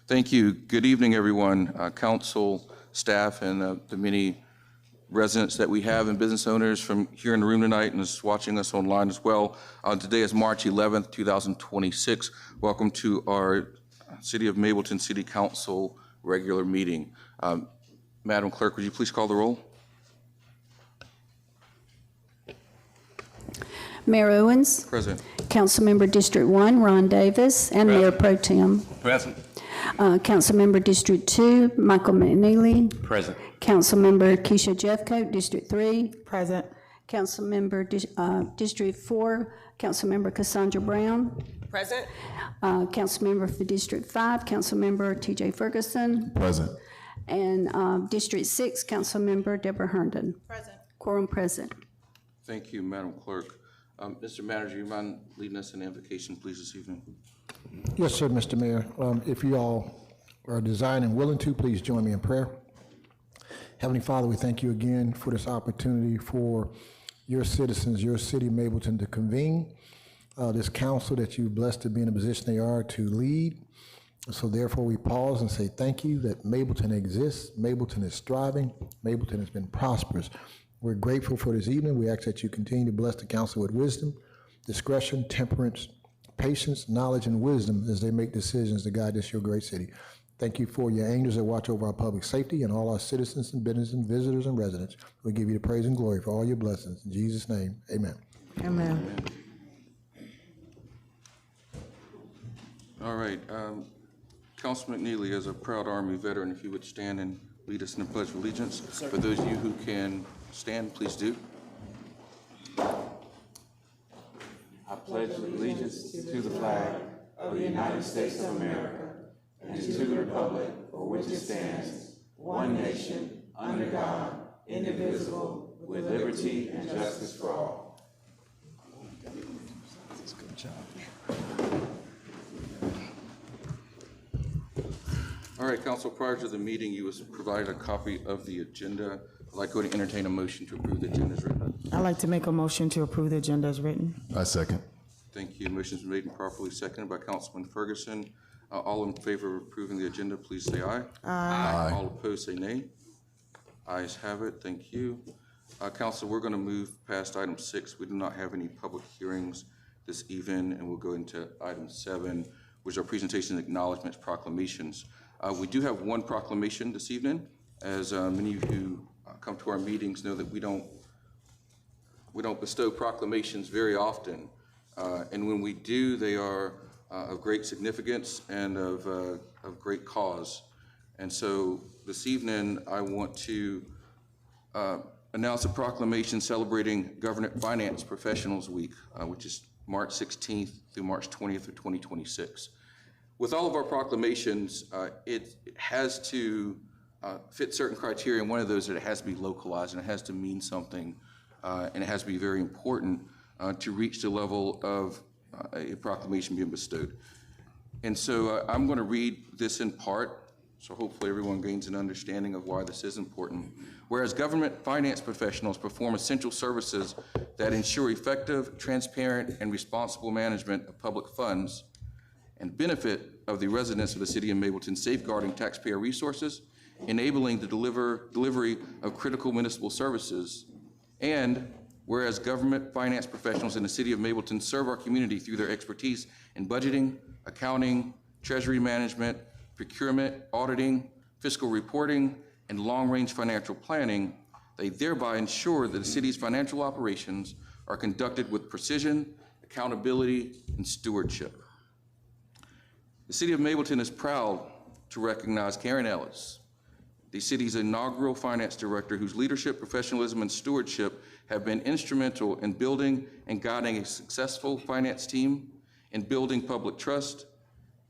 Thank you. Good evening, everyone, council, staff, and the many residents that we have and business owners from here in the room tonight and is watching us online as well. Today is March 11th, 2026. Welcome to our City of Mableton City Council regular meeting. Madam Clerk, would you please call the roll? Mayor Owens. Present. Councilmember District 1, Ron Davis, and Present. Mayor Pro Tem. Present. Councilmember District 2, Michael McNeely. Present. Councilmember Keisha Jeffcoat, District 3. Present. Councilmember District 4, Councilmember Cassandra Brown. Present. Councilmember for District 5, Councilmember TJ Ferguson. Present. And District 6, Councilmember Deborah Herndon. Present. Quorum present. Thank you, Madam Clerk. Mr. Manager, you mind leading us in invocation, please, this evening? Yes, sir, Mr. Mayor. If you all are designed and willing to, please join me in prayer. Heavenly Father, we thank you again for this opportunity for your citizens, your city, Mableton, to convene this council that you blessed to be in the position they are to lead. So therefore, we pause and say thank you that Mableton exists, Mableton is thriving, Mableton has been prosperous. We're grateful for this evening. We ask that you continue to bless the council with wisdom, discretion, temperance, patience, knowledge, and wisdom as they make decisions to guide this your great city. Thank you for your angels that watch over our public safety and all our citizens and business and visitors and residents. We give you the praise and glory for all your blessings. In Jesus' name, amen. Amen. All right. Councilman McNeely, as a proud Army veteran, if you would stand and lead us in the Pledge of Allegiance. For those of you who can stand, please do. I pledge allegiance to the flag of the United States of America and to the republic for which it stands, one nation, under God, indivisible, with liberty and justice for all. Good job. All right, Council, prior to the meeting, you was provided a copy of the agenda. I'd like to entertain a motion to approve the agenda as written. I'd like to make a motion to approve the agenda as written. I second. Thank you. Motion's made and properly seconded by Councilman Ferguson. All in favor of approving the agenda, please say aye. Aye. All opposed, say nay. Ayes have it. Thank you. Council, we're going to move past item 6. We do not have any public hearings this evening, and we'll go into item 7, which are presentations, acknowledgements, proclamations. We do have one proclamation this evening. As many of you who come to our meetings know that we don't bestow proclamations very often. And when we do, they are of great significance and of great cause. And so this evening, I want to announce a proclamation celebrating Government Finance Professionals Week, which is March 16th through March 20th of 2026. With all of our proclamations, it has to fit certain criteria, and one of those is that it has to be localized and it has to mean something, and it has to be very important to reach the level of a proclamation being bestowed. And so I'm going to read this in part, so hopefully everyone gains an understanding of why this is important. Whereas government finance professionals perform essential services that ensure effective, transparent, and responsible management of public funds and benefit of the residents of the city of Mableton, safeguarding taxpayer resources, enabling the delivery of critical municipal services, and whereas government finance professionals in the city of Mableton serve our community through their expertise in budgeting, accounting, treasury management, procurement, auditing, fiscal reporting, and long-range financial planning, they thereby ensure that the city's financial operations are conducted with precision, accountability, and stewardship. The city of Mableton is proud to recognize Karen Ellis, the city's inaugural finance director, whose leadership, professionalism, and stewardship have been instrumental in building and guiding a successful finance team, in building public trust,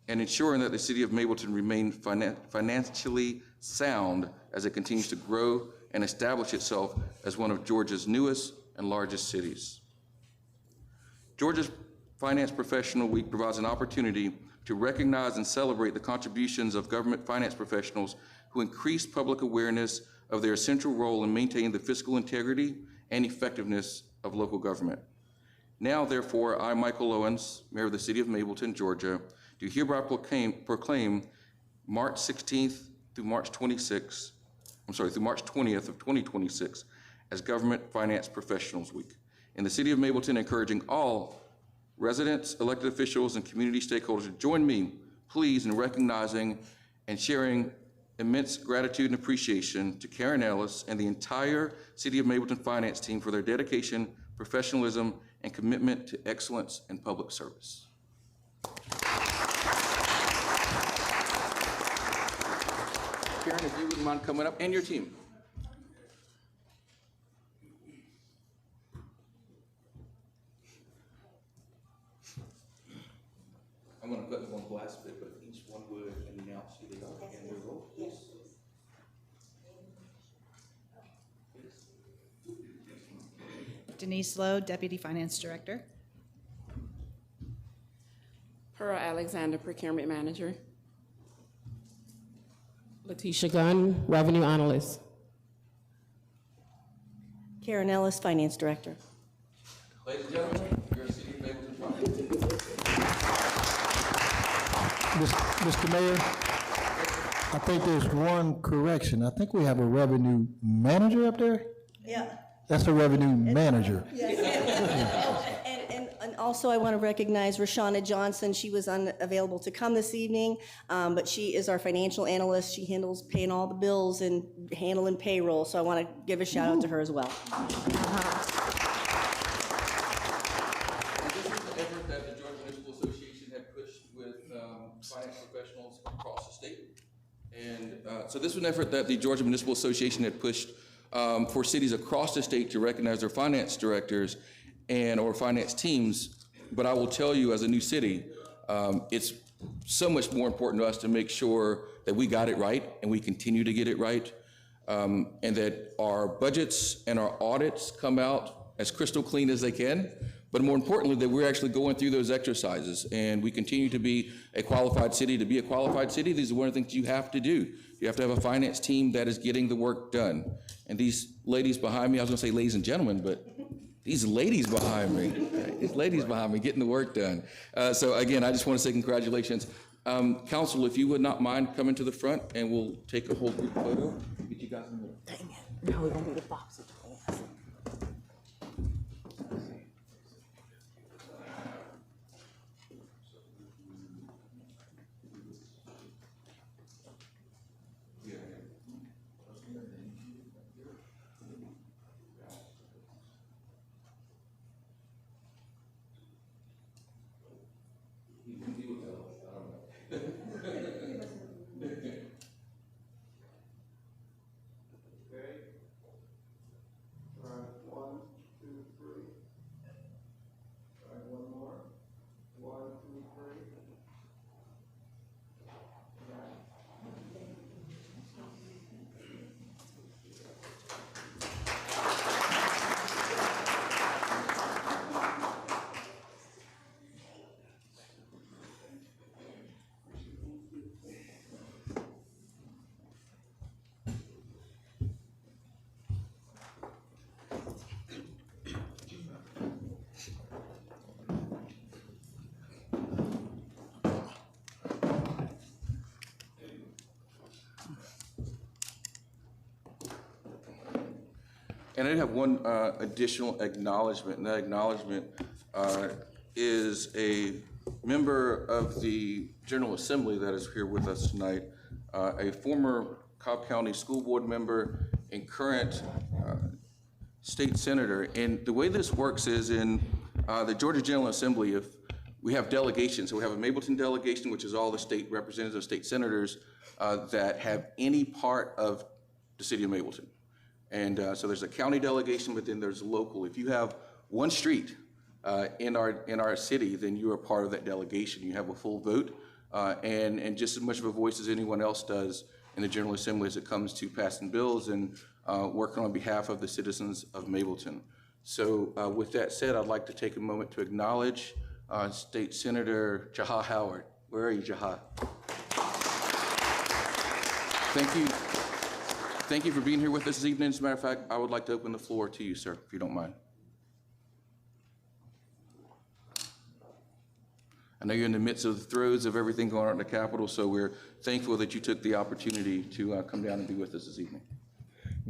and ensuring that the city of Mableton remain financially sound as it continues to grow and establish itself as one of Georgia's newest and largest cities. Georgia's Finance Professional Week provides an opportunity to recognize and celebrate the contributions of government finance professionals who increase public awareness of their essential role in maintaining the fiscal integrity and effectiveness of local government. Now, therefore, I, Michael Owens, Mayor of the City of Mableton, Georgia, do hereby proclaim March 16th through March 20th of 2026 as Government Finance Professionals Week in the city of Mableton, encouraging all residents, elected officials, and community stakeholders to join me, please, in recognizing and sharing immense gratitude and appreciation to Karen Ellis and the entire City of Mableton finance team for their dedication, professionalism, and commitment to excellence in public service. Karen, if you wouldn't mind coming up, and your team. I'm going to put one last bit, but each one would announce who they are and their role, please. Denise Lowe, Deputy Finance Director. Pearl Alexander, Procurement Manager. Letitia Gunn, Revenue Analyst. Karen Ellis, Finance Director. Ladies and gentlemen, your City of Mableton Finance. Mr. Mayor, I think there's one correction. I think we have a revenue manager up there? Yeah. That's a revenue manager. And also I want to recognize Rashana Johnson. She was unavailable to come this evening, but she is our financial analyst. She handles paying all the bills and handling payroll, so I want to give a shout out to her as well. And this is the effort that the Georgia Municipal Association had pushed with finance professionals across the state. And so this was an effort that the Georgia Municipal Association had pushed for cities across the state to recognize their finance directors or finance teams. But I will tell you, as a new city, it's so much more important to us to make sure that we got it right and we continue to get it right, and that our budgets and our audits come out as crystal clean as they can. But more importantly, that we're actually going through those exercises and we continue to be a qualified city. To be a qualified city, these are one of the things you have to do. You have to have a finance team that is getting the work done. And these ladies behind me, I was gonna say ladies and gentlemen, but these ladies behind me, these ladies behind me getting the work done. So again, I just wanna say congratulations. Council, if you would not mind coming to the front and we'll take a whole group photo. Get you guys in the middle. Dang it, now we're gonna do the box. And I have one additional acknowledgement, and that acknowledgement is a member of the General Assembly that is here with us tonight, a former Cobb County School Board member and current state senator. And the way this works is in the Georgia General Assembly, if we have delegations, so we have a Mableton delegation, which is all the state representatives, state senators that have any part of the city of Mableton. And so there's a county delegation, but then there's local. If you have one street in our city, then you are part of that delegation. You have a full vote and just as much of a voice as anyone else does in the General Assembly as it comes to passing bills and working on behalf of the citizens of Mableton. So with that said, I'd like to take a moment to acknowledge State Senator Jaha Howard. Where are you, Jaha? Thank you. Thank you for being here with us this evening. As a matter of fact, I would like to open the floor to you, sir, if you don't mind. I know you're in the midst of the throes of everything going on in the Capitol, so we're thankful that you took the opportunity to come down and be with us this evening.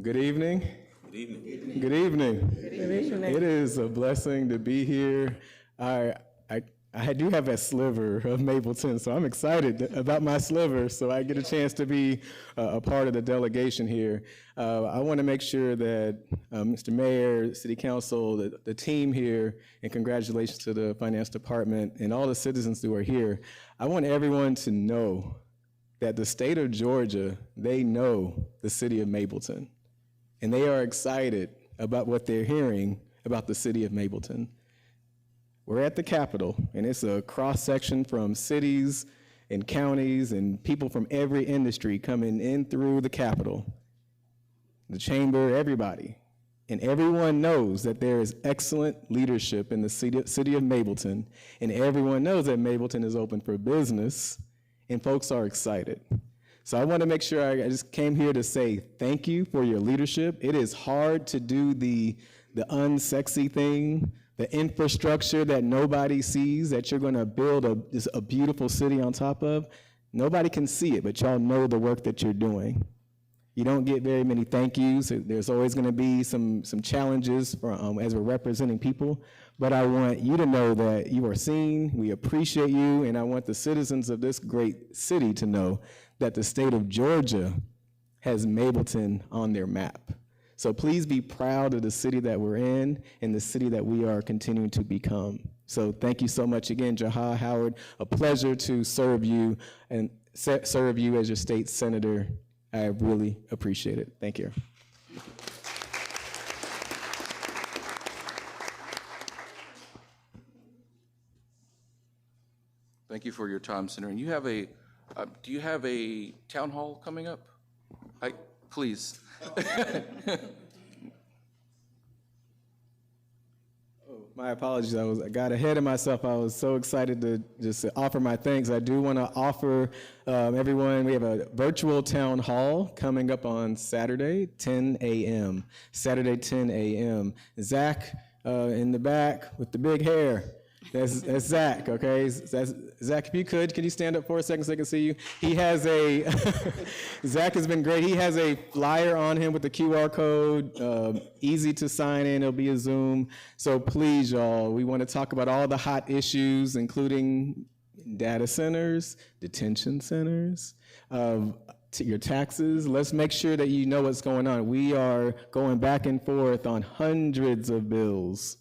Good evening. Good evening. Good evening. Good evening. It is a blessing to be here. I do have a sliver of Mableton, so I'm excited about my sliver, so I get a chance to be a part of the delegation here. I want to make sure that Mr. Mayor, City Council, the team here, and congratulations to the Finance Department and all the citizens who are here. I want everyone to know that the state of Georgia, they know the city of Mableton, and they are excited about what they're hearing about the city of Mableton. We're at the Capitol, and it's a cross-section from cities and counties and people from every industry coming in through the Capitol, the chamber, everybody. And everyone knows that there is excellent leadership in the city of Mableton, and everyone knows that Mableton is open for business, and folks are excited. So I want to make sure I just came here to say thank you for your leadership. It is hard to do the unsexy thing, the infrastructure that nobody sees, that you're going to build a beautiful city on top of. Nobody can see it, but y'all know the work that you're doing. You don't get very many thank yous. There's always going to be some challenges as we're representing people, but I want you to know that you are seen, we appreciate you, and I want the citizens of this great city to know that the state of Georgia has Mableton on their map. So please be proud of the city that we're in and the city that we are continuing to become. So thank you so much again, Jaha Howard. A pleasure to serve you and serve you as your state senator. I really appreciate it. Thank you. Thank you for your time, Senator. And you have do you have a town hall coming up? Please. My apologies, I got ahead of myself. I was so excited to just offer my thanks. I do want to offer everyone, we have a virtual town hall coming up on Saturday, 10 a.m. Saturday, 10 a.m. Zach in the back with the big hair. That's Zach, okay? Zach, if you could you stand up for a second so I can see you? He has Zach has been great. He has a flyer on him with the QR code, easy to sign in. It'll be a Zoom. So please, y'all, we want to talk about all the hot issues, including data centers, detention centers, to your taxes. Let's make sure that you know what's going on. We are going back and forth on hundreds of bills.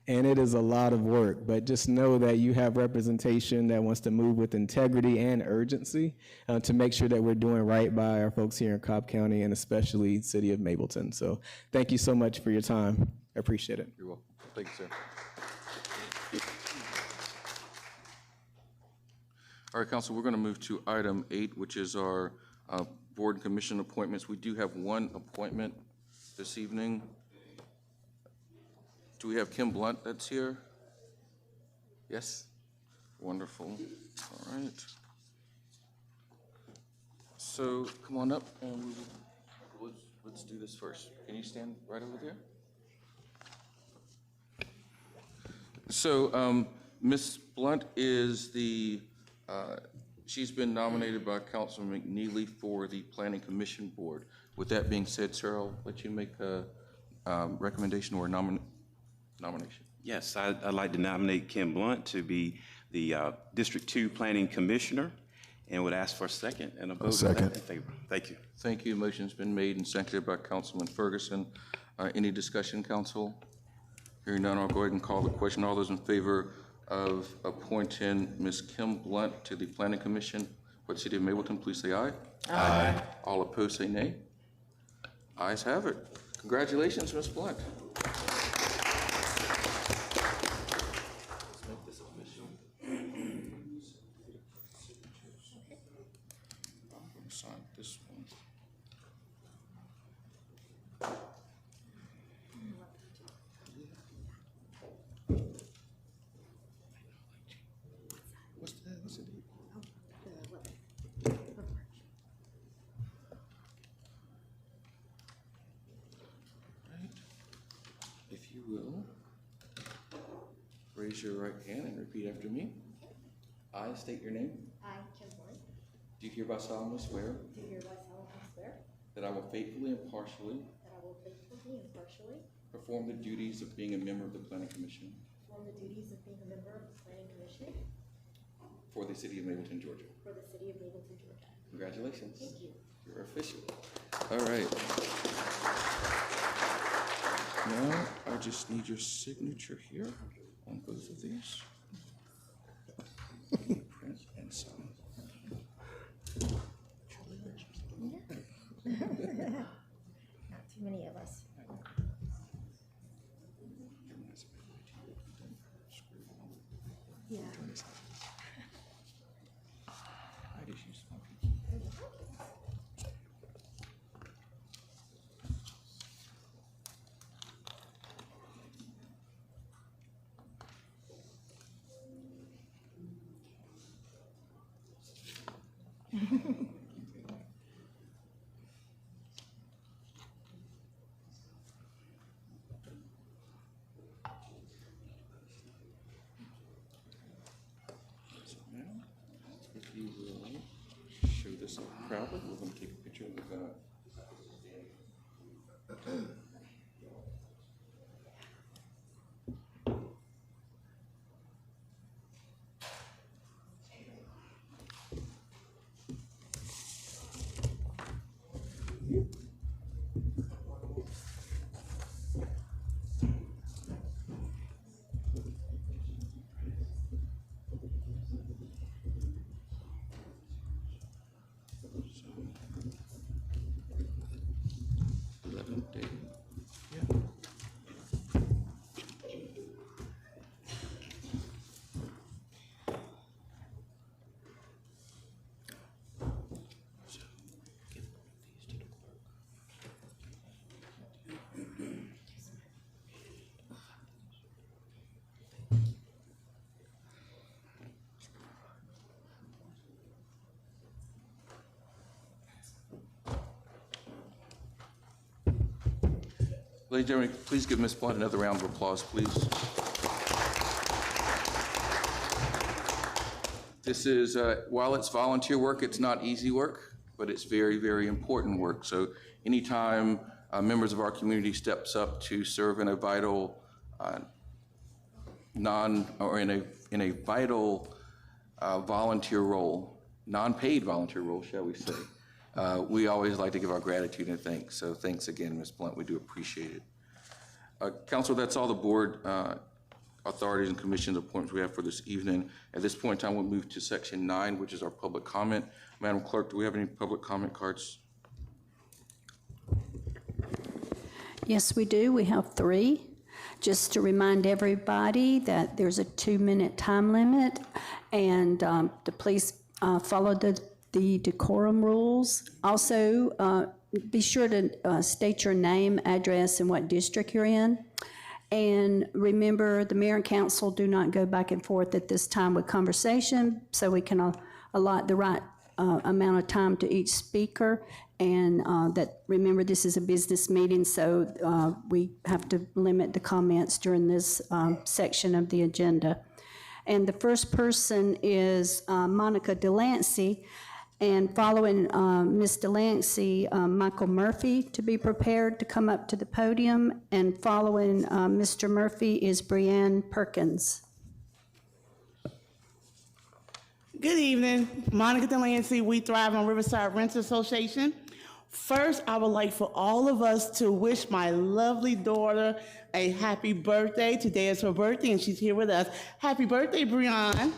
And it is a lot of work, but just know that you have representation that wants to move with integrity and urgency to make sure that we're doing right by our folks here in Cobb County and especially the city of Mableton. So thank you so much for your time. I appreciate it. You're welcome. Thank you, sir. All right, Council, we're going to move to item 8, which is our board and commission appointments. We do have one appointment this evening. Do we have Kim Blunt that's here? Yes? Wonderful. All right. So come on up and let's do this first. Can you stand right over there? So Ms. Blunt is she's been nominated by Councilman McNeely for the Planning Commission Board. With that being said, sir, I'll let you make a recommendation or a nomination. Yes, I'd like to nominate Kim Blunt to be the District 2 Planning Commissioner and would ask for a second and a vote. Second. In favor. Thank you. Thank you. Motion's been made and seconded by Councilman Ferguson. Any discussion, Council? Hearing none, I'll go ahead and call the question. All those in favor of appointing Ms. Kim Blunt to the Planning Commission for the City of Mableton, please say aye. Aye. All opposed say nay. Ayes have it. Congratulations, Ms. Blunt. Sign this one. What's that? What's it? Right. If you will, raise raise your right hand and repeat after me. I state your name. I, Kim Blunt, Do hereby solemnly swear do hereby solemnly swear that I will faithfully and impartially that I will faithfully and impartially perform the duties of being a member of the Planning Commission perform the duties of being a member of the Planning Commission for the city of Mableton, Georgia. for the city of Mableton, Georgia. Congratulations. Thank you. You're official. All right. Now, I just need your signature here on both of these. Print and sign. Not too many of us. Yeah. I just used my pinky. So now, if you will show this up proudly, we're going to take a picture of day. Yeah. So, give these to the clerk. Ladies and gentlemen, please give Ms. Blunt another round of applause, please. This is, while it's volunteer work, it's not easy work, but it's very, very important work. So anytime members of our community steps up to serve in a vital, in a vital volunteer role, non-paid volunteer role, shall we say, we always like to give our gratitude and thanks. So thanks again, Ms. Blunt. We do appreciate it. Council, that's all the board authorities and commissions appointments we have for this evening. At this point in time, we'll move to section 9, which is our public comment. Madam Clerk, do we have any public comment cards? Yes, we do. We have 3. Just to remind everybody that there's a 2-minute time limit, and to please follow the decorum rules. Also, be sure to state your name, address, and what district you're in. And remember, the mayor and council do not go back and forth at this time with conversation, so we can allot the right amount of time to each speaker. And remember, this is a business meeting, so we have to limit the comments during this section of the agenda. And the first person is Monica Delancey. And following Ms. Delancey, Michael Murphy to be prepared to come up to the podium. And following Mr. Murphy is Brianne Perkins. Good evening, Monica Delancey, We Thrive on Riverside Renters Association. First, I would like for all of us to wish my lovely daughter a happy birthday. Today is her birthday and she's here with us. Happy birthday, Brianne.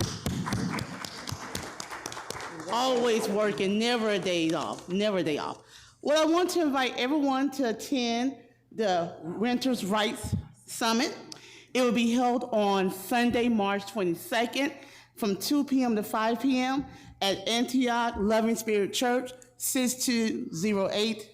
Always working, never a day off, never a day off. Well, I want to invite everyone to attend the Renters' Rights Summit. It will be held on Sunday, March 22nd from 2 p.m. to 5 p.m. at Antioch Loving Spirit Church, 6208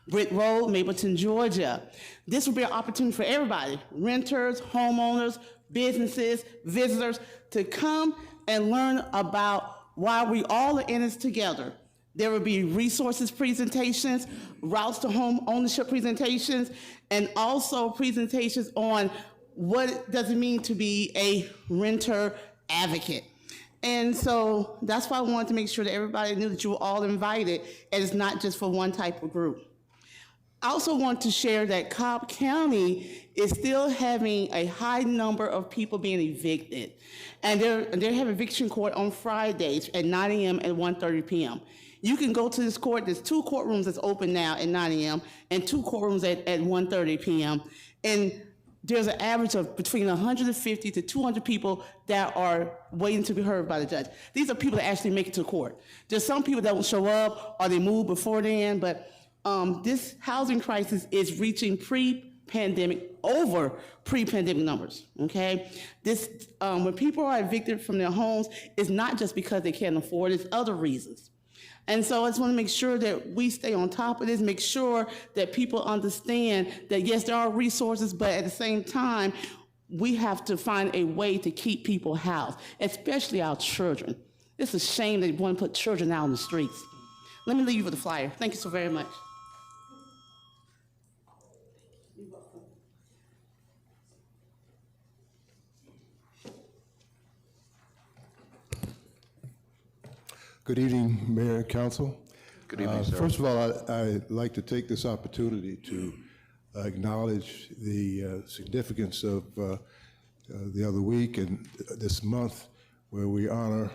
Britt Road, Mableton, Georgia. This will be an opportunity for everybody, renters, homeowners, businesses, visitors, to come and learn about why we all are in this together. There will be resources presentations, routes to home ownership presentations, and also presentations on what does it mean to be a renter advocate. And so that's why I wanted to make sure that everybody knew that you were all invited, and it's not just for one type of group. I also want to share that Cobb County is still having a high number of people being evicted. And they're having eviction court on Fridays at 9 a.m. and 1:30 p.m. You can go to this court. There's 2 courtrooms that's open now at 9 a.m. and 2 courtrooms at 1:30 p.m. And there's an average of between 150 to 200 people that are waiting to be heard by the judge. These are people that actually make it to court. There's some people that don't show up or they move before then, but this housing crisis is reaching pre-pandemic numbers, okay? This, when people are evicted from their homes, it's not just because they can't afford it, it's other reasons. And so I just want to make sure that we stay on top of this, make sure that people understand that yes, there are resources, but at the same time, we have to find a way to keep people housed, especially our children. It's a shame that they want to put children out on the streets. Let me leave you with a flyer. Thank you so very much. Good evening, Mayor and Council. Good evening, sir. First of all, I'd like to take this opportunity to acknowledge the significance of the other week and this month where we honor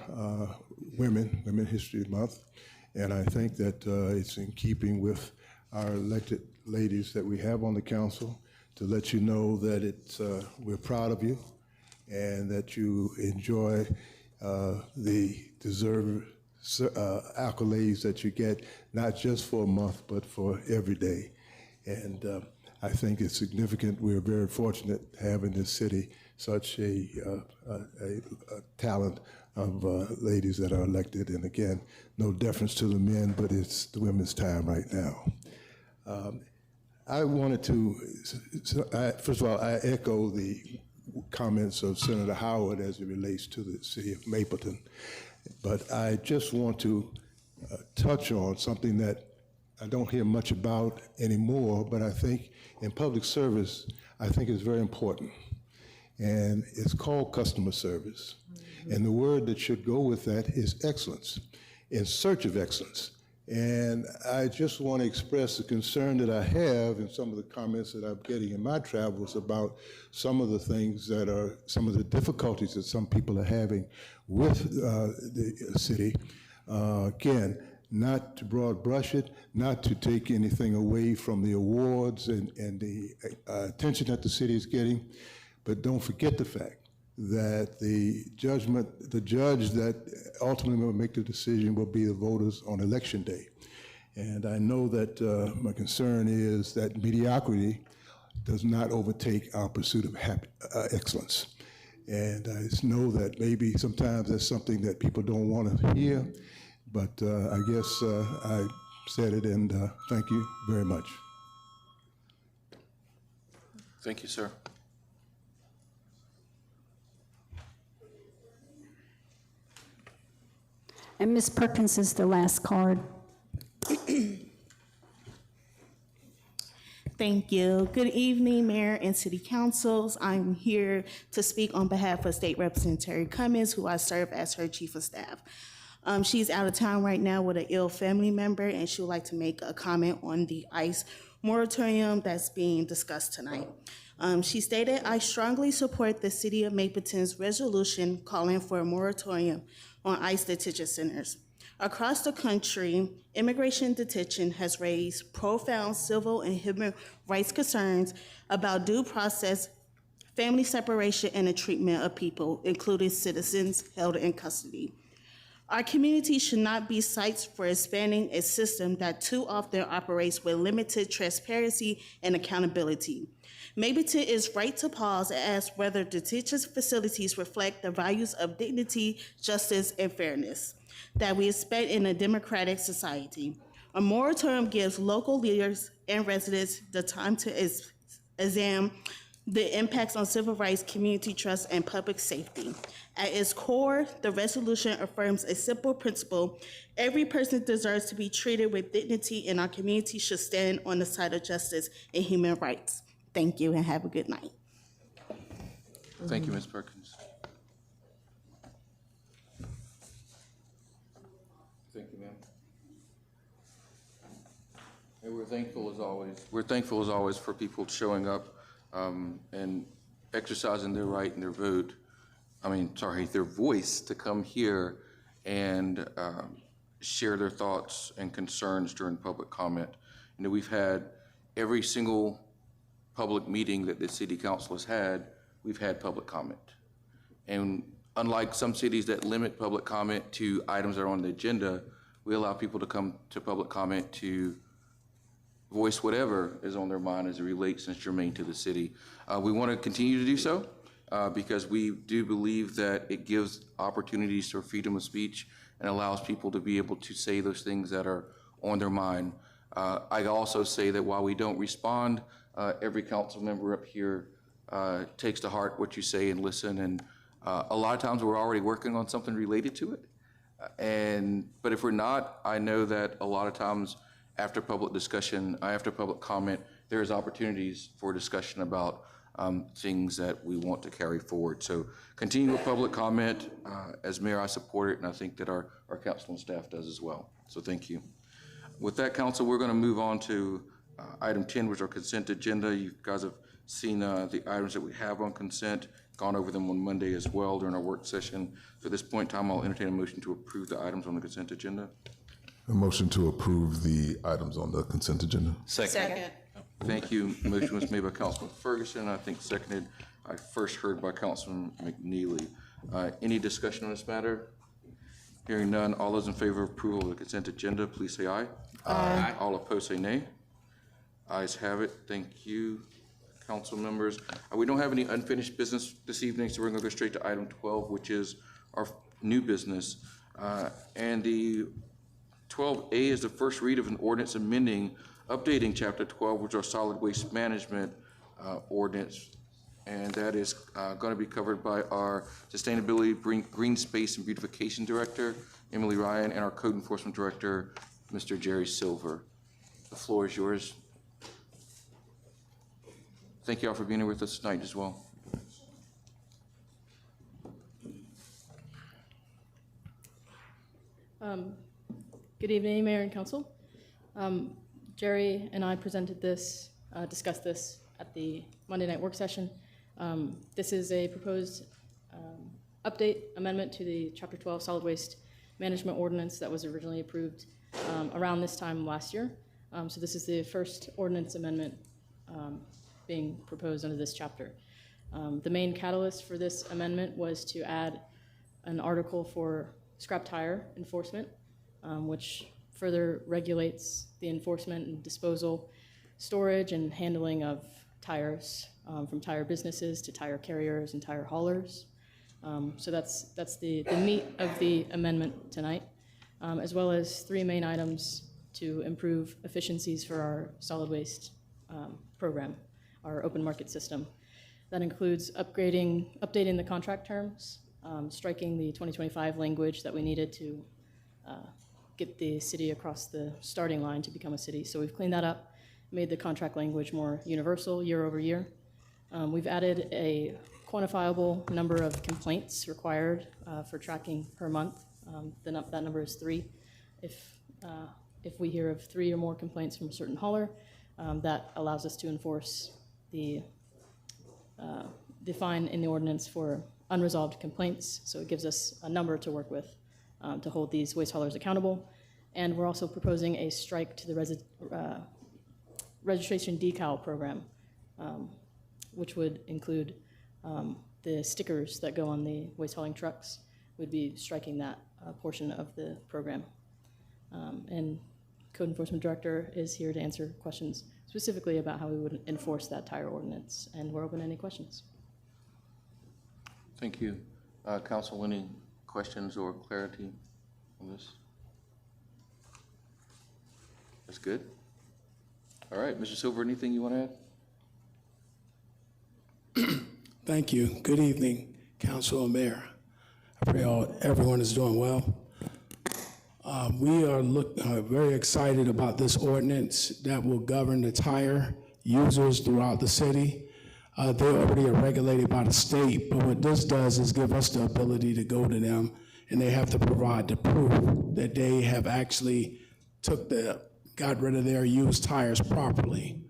Women History Month. And I think that it's in keeping with our elected ladies that we have on the council to let you know that we're proud of you and that you enjoy the deserved accolades that you get, not just for a month, but for every day. And I think it's significant. We're very fortunate to have in this city such a talent of ladies that are elected. And again, no deference to the men, but it's the women's time right now. I wanted to, first of all, I echo the comments of Senator Howard as it relates to the city of Mableton. But I just want to touch on something that I don't hear much about anymore, but I think in public service, I think is very important. And it's called customer service. And the word that should go with that is excellence, in search of excellence. And I just want to express the concern that I have in some of the comments that I'm getting in my travels about some of the things that are, some of the difficulties that some people are having with the city. Again, not to broad brush it, not to take anything away from the awards and the attention that the city is getting, but don't forget the fact that the judge that ultimately will make the decision will be the voters on election day. And I know that my concern is that mediocrity does not overtake our pursuit of excellence. And I just know that maybe sometimes that's something that people don't want to hear, but I guess I said it, and thank you very much. Thank you, sir. And Ms. Perkins is the last card. Thank you. Good evening, Mayor and City Councils. I'm here to speak on behalf of State Representative Terry Cummins, who I serve as her Chief of Staff. She's out of town right now with an ill family member, and she would like to make a comment on the ICE moratorium that's being discussed tonight. She stated, "I strongly support the City of Mapleton's resolution calling for a moratorium on ICE detention centers. Across the country, immigration detention has raised profound civil and human rights concerns about due process, family separation, and the treatment of people, including citizens held in custody. Our community should not be sites for expanding a system that too often operates with limited transparency and accountability. Mableton is right to pause and ask whether detention facilities reflect the values of dignity, justice, and fairness that we expect in a democratic society. A moratorium gives local leaders and residents the time to examine the impacts on civil rights, community trust, and public safety. At its core, the resolution affirms a simple principle: every person deserves to be treated with dignity, and our community should stand on the side of justice and human rights. Thank you, and have a good night." Thank you, Ms. Perkins. Thank you, ma'am. And we're thankful as always. We're thankful as always for people showing up and exercising their right and their their voice to come here and share their thoughts and concerns during public comment. You know, we've had every single public meeting that the city council has had, we've had public comment. And unlike some cities that limit public comment to items that are on the agenda, we allow people to come to public comment to voice whatever is on their mind as it relates and is germane to the city. We want to continue to do so because we do believe that it gives opportunities for freedom of speech and allows people to be able to say those things that are on their mind. I also say that while we don't respond, every council member up here takes to heart what you say and listen, and a lot of times we're already working on something related to it. But if we're not, I know that a lot of times after public discussion, after public comment, there's opportunities for discussion about things that we want to carry forward. So continue with public comment. As mayor, I support it, and I think that our council and staff does as well. So thank you. With that, council, we're going to move on to item 10, which are consent agenda. You guys have seen the items that we have on consent, gone over them on Monday as well during our work session. So at this point in time, I'll entertain a motion to approve the items on the consent agenda. A motion to approve the items on the consent agenda. Second. Thank you. Motion was made by Councilman Ferguson. I think seconded, I first heard by Councilman McNeely. Any discussion on this matter? Hearing none, all those in favor of approval of the consent agenda, please say aye. Aye. All opposed say nay. Ayes have it. Thank you, council members. We don't have any unfinished business this evening, so we're going to go straight to item 12, which is our new business. And the 12A is the first read of an ordinance amending, updating Chapter 12, which are solid waste management ordinance. And that is going to be covered by our Sustainability, Green Space, and Beautification Director, Emily Ryan, and our Code Enforcement Director, Mr. Jerry Silver. The floor is yours. Thank you all for being here with us tonight as well. Good evening, Mayor and Council. Jerry and I presented this, discussed this at the Monday night work session. This is a proposed update, amendment to the Chapter 12 Solid Waste Management Ordinance that was originally approved around this time last year. So this is the first ordinance amendment being proposed under this chapter. The main catalyst for this amendment was to add an article for scrap tire enforcement, which further regulates the enforcement and disposal, storage, and handling of tires from tire businesses to tire carriers and tire haulers. So that's the meat of the amendment tonight, as well as three main items to improve efficiencies for our solid waste program, our open market system. That includes updating the contract terms, striking the 2025 language that we needed to get the city across the starting line to become a city. So we've cleaned that up, made the contract language more universal year over year. We've added a quantifiable number of complaints required for tracking per month. That number is 3. If we hear of 3 or more complaints from a certain hauler, that allows us to enforce the fine in the ordinance for unresolved complaints. So it gives us a number to work with to hold these waste haulers accountable. And we're also proposing a strike to the registration decal program, which would include the stickers that go on the waste hauling trucks. We'd be striking that portion of the program. And Code Enforcement Director is here to answer questions specifically about how we would enforce that tire ordinance, and we're open to any questions. Thank you. Council, any questions or clarity on this? That's good. All right, Mr. Silver, anything you want to add? Thank you. Good evening, Council and Mayor. I pray everyone is doing well. We are very excited about this ordinance that will govern the tire users throughout the city. They already are regulated by the state, but what this does is give us the ability to go to them, and they have to provide the proof that they have actually got rid of their used tires properly.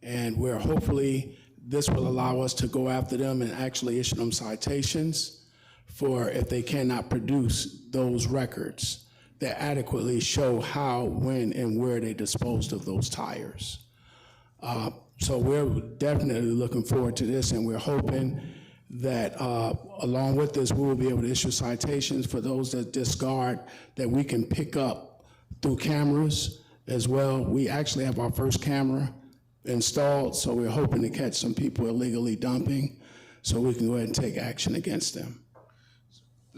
And we're hopefully, this will allow us to go after them and actually issue them citations for if they cannot produce those records that adequately show how, when, and where they disposed of those tires. So we're definitely looking forward to this, and we're hoping that along with this, we will be able to issue citations for those that discard that we can pick up through cameras as well. We actually have our first camera installed, so we're hoping to catch some people illegally dumping so we can go ahead and take action against them.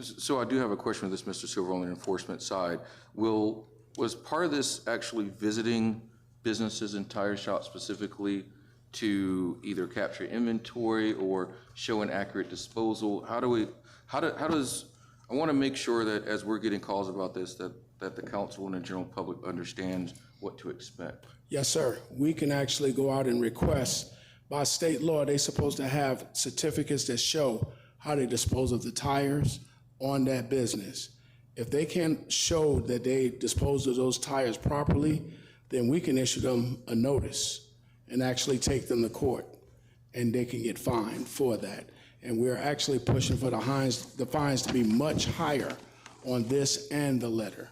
So I do have a question for this, Mr. Silver, on the enforcement side. Was part of this actually visiting businesses and tire shops specifically to either capture inventory or show an accurate disposal? How does, I want to make sure that as we're getting calls about this, that the council and the general public understands what to expect. Yes, sir. We can actually go out and request, by state law, they're supposed to have certificates that show how they dispose of the tires on that business. If they can't show that they disposed of those tires properly, then we can issue them a notice and actually take them to court, and they can get fined for that. And we're actually pushing for the fines to be much higher on this and the letter,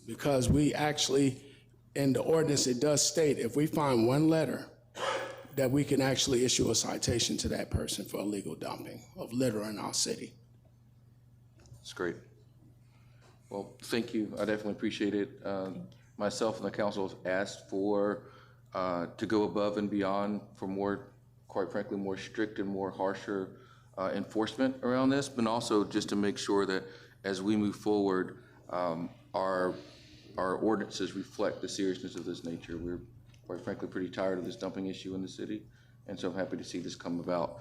because we actually, in the ordinance, it does state if we find one letter, that we can actually issue a citation to that person for illegal dumping of litter in our city. That's great. Well, thank you. I definitely appreciate it. Myself and the council have asked for to go above and beyond for more, quite frankly, more strict and more harsher enforcement around this, but also just to make sure that as we move forward, our ordinances reflect the seriousness of this nature. We're quite frankly pretty tired of this dumping issue in the city, and so I'm happy to see this come about.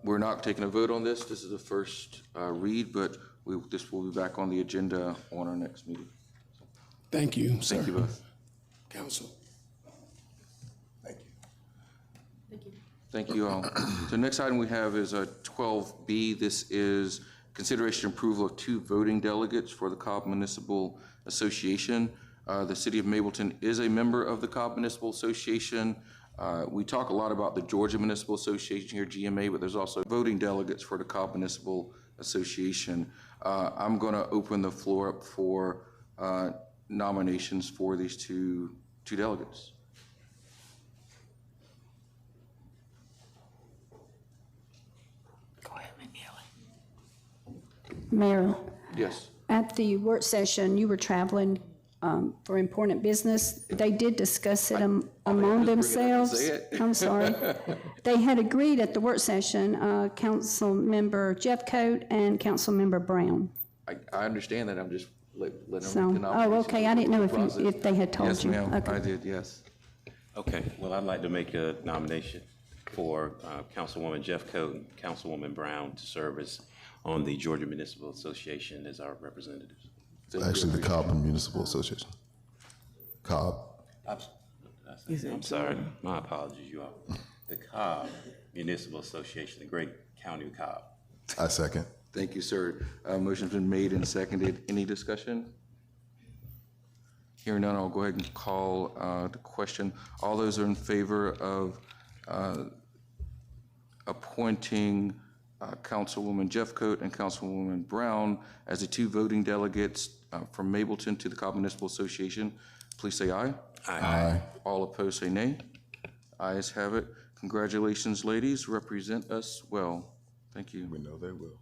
We're not taking a vote on this. This is the first read, but this will be back on the agenda on our next meeting. Thank you, sir. Thank you both. Council. Thank you all. So next item we have is 12B. This is consideration and approval of 2 voting delegates for the Cobb Municipal Association. The City of Mableton is a member of the Cobb Municipal Association. We talk a lot about the Georgia Municipal Association here, GMA, but there's also voting delegates for the Cobb Municipal Association. I'm going to open the floor up for nominations for these two delegates. Mayor, Yes. at the work session, you were traveling for important business. They did discuss it among themselves. I'm sorry. They had agreed at the work session, Council Member Jeffcoat and Council Member Brown. I understand that. I'm just letting them So, make the nomination. okay, I didn't know if they had told you. Yes, ma'am, Okay. I did, yes. Okay, well, I'd like to make a nomination for Councilwoman Jeffcoat and Councilwoman Brown to serve as on the Georgia Municipal Association as our representatives. Actually, the Cobb Municipal Association. Cobb. I'm sorry, my apologies, you all. The Cobb Municipal Association, the great county of Cobb. I second. Thank you, sir. Motion's been made and seconded. Any discussion? Hearing none, I'll go ahead and call the question. All those are in favor of appointing Councilwoman Jeffcoat and Councilwoman Brown as the 2 voting delegates from Mableton to the Cobb Municipal Association, please say aye. Aye. All opposed say nay. Ayes have it. Congratulations, ladies. Represent us well. Thank you. We know they will.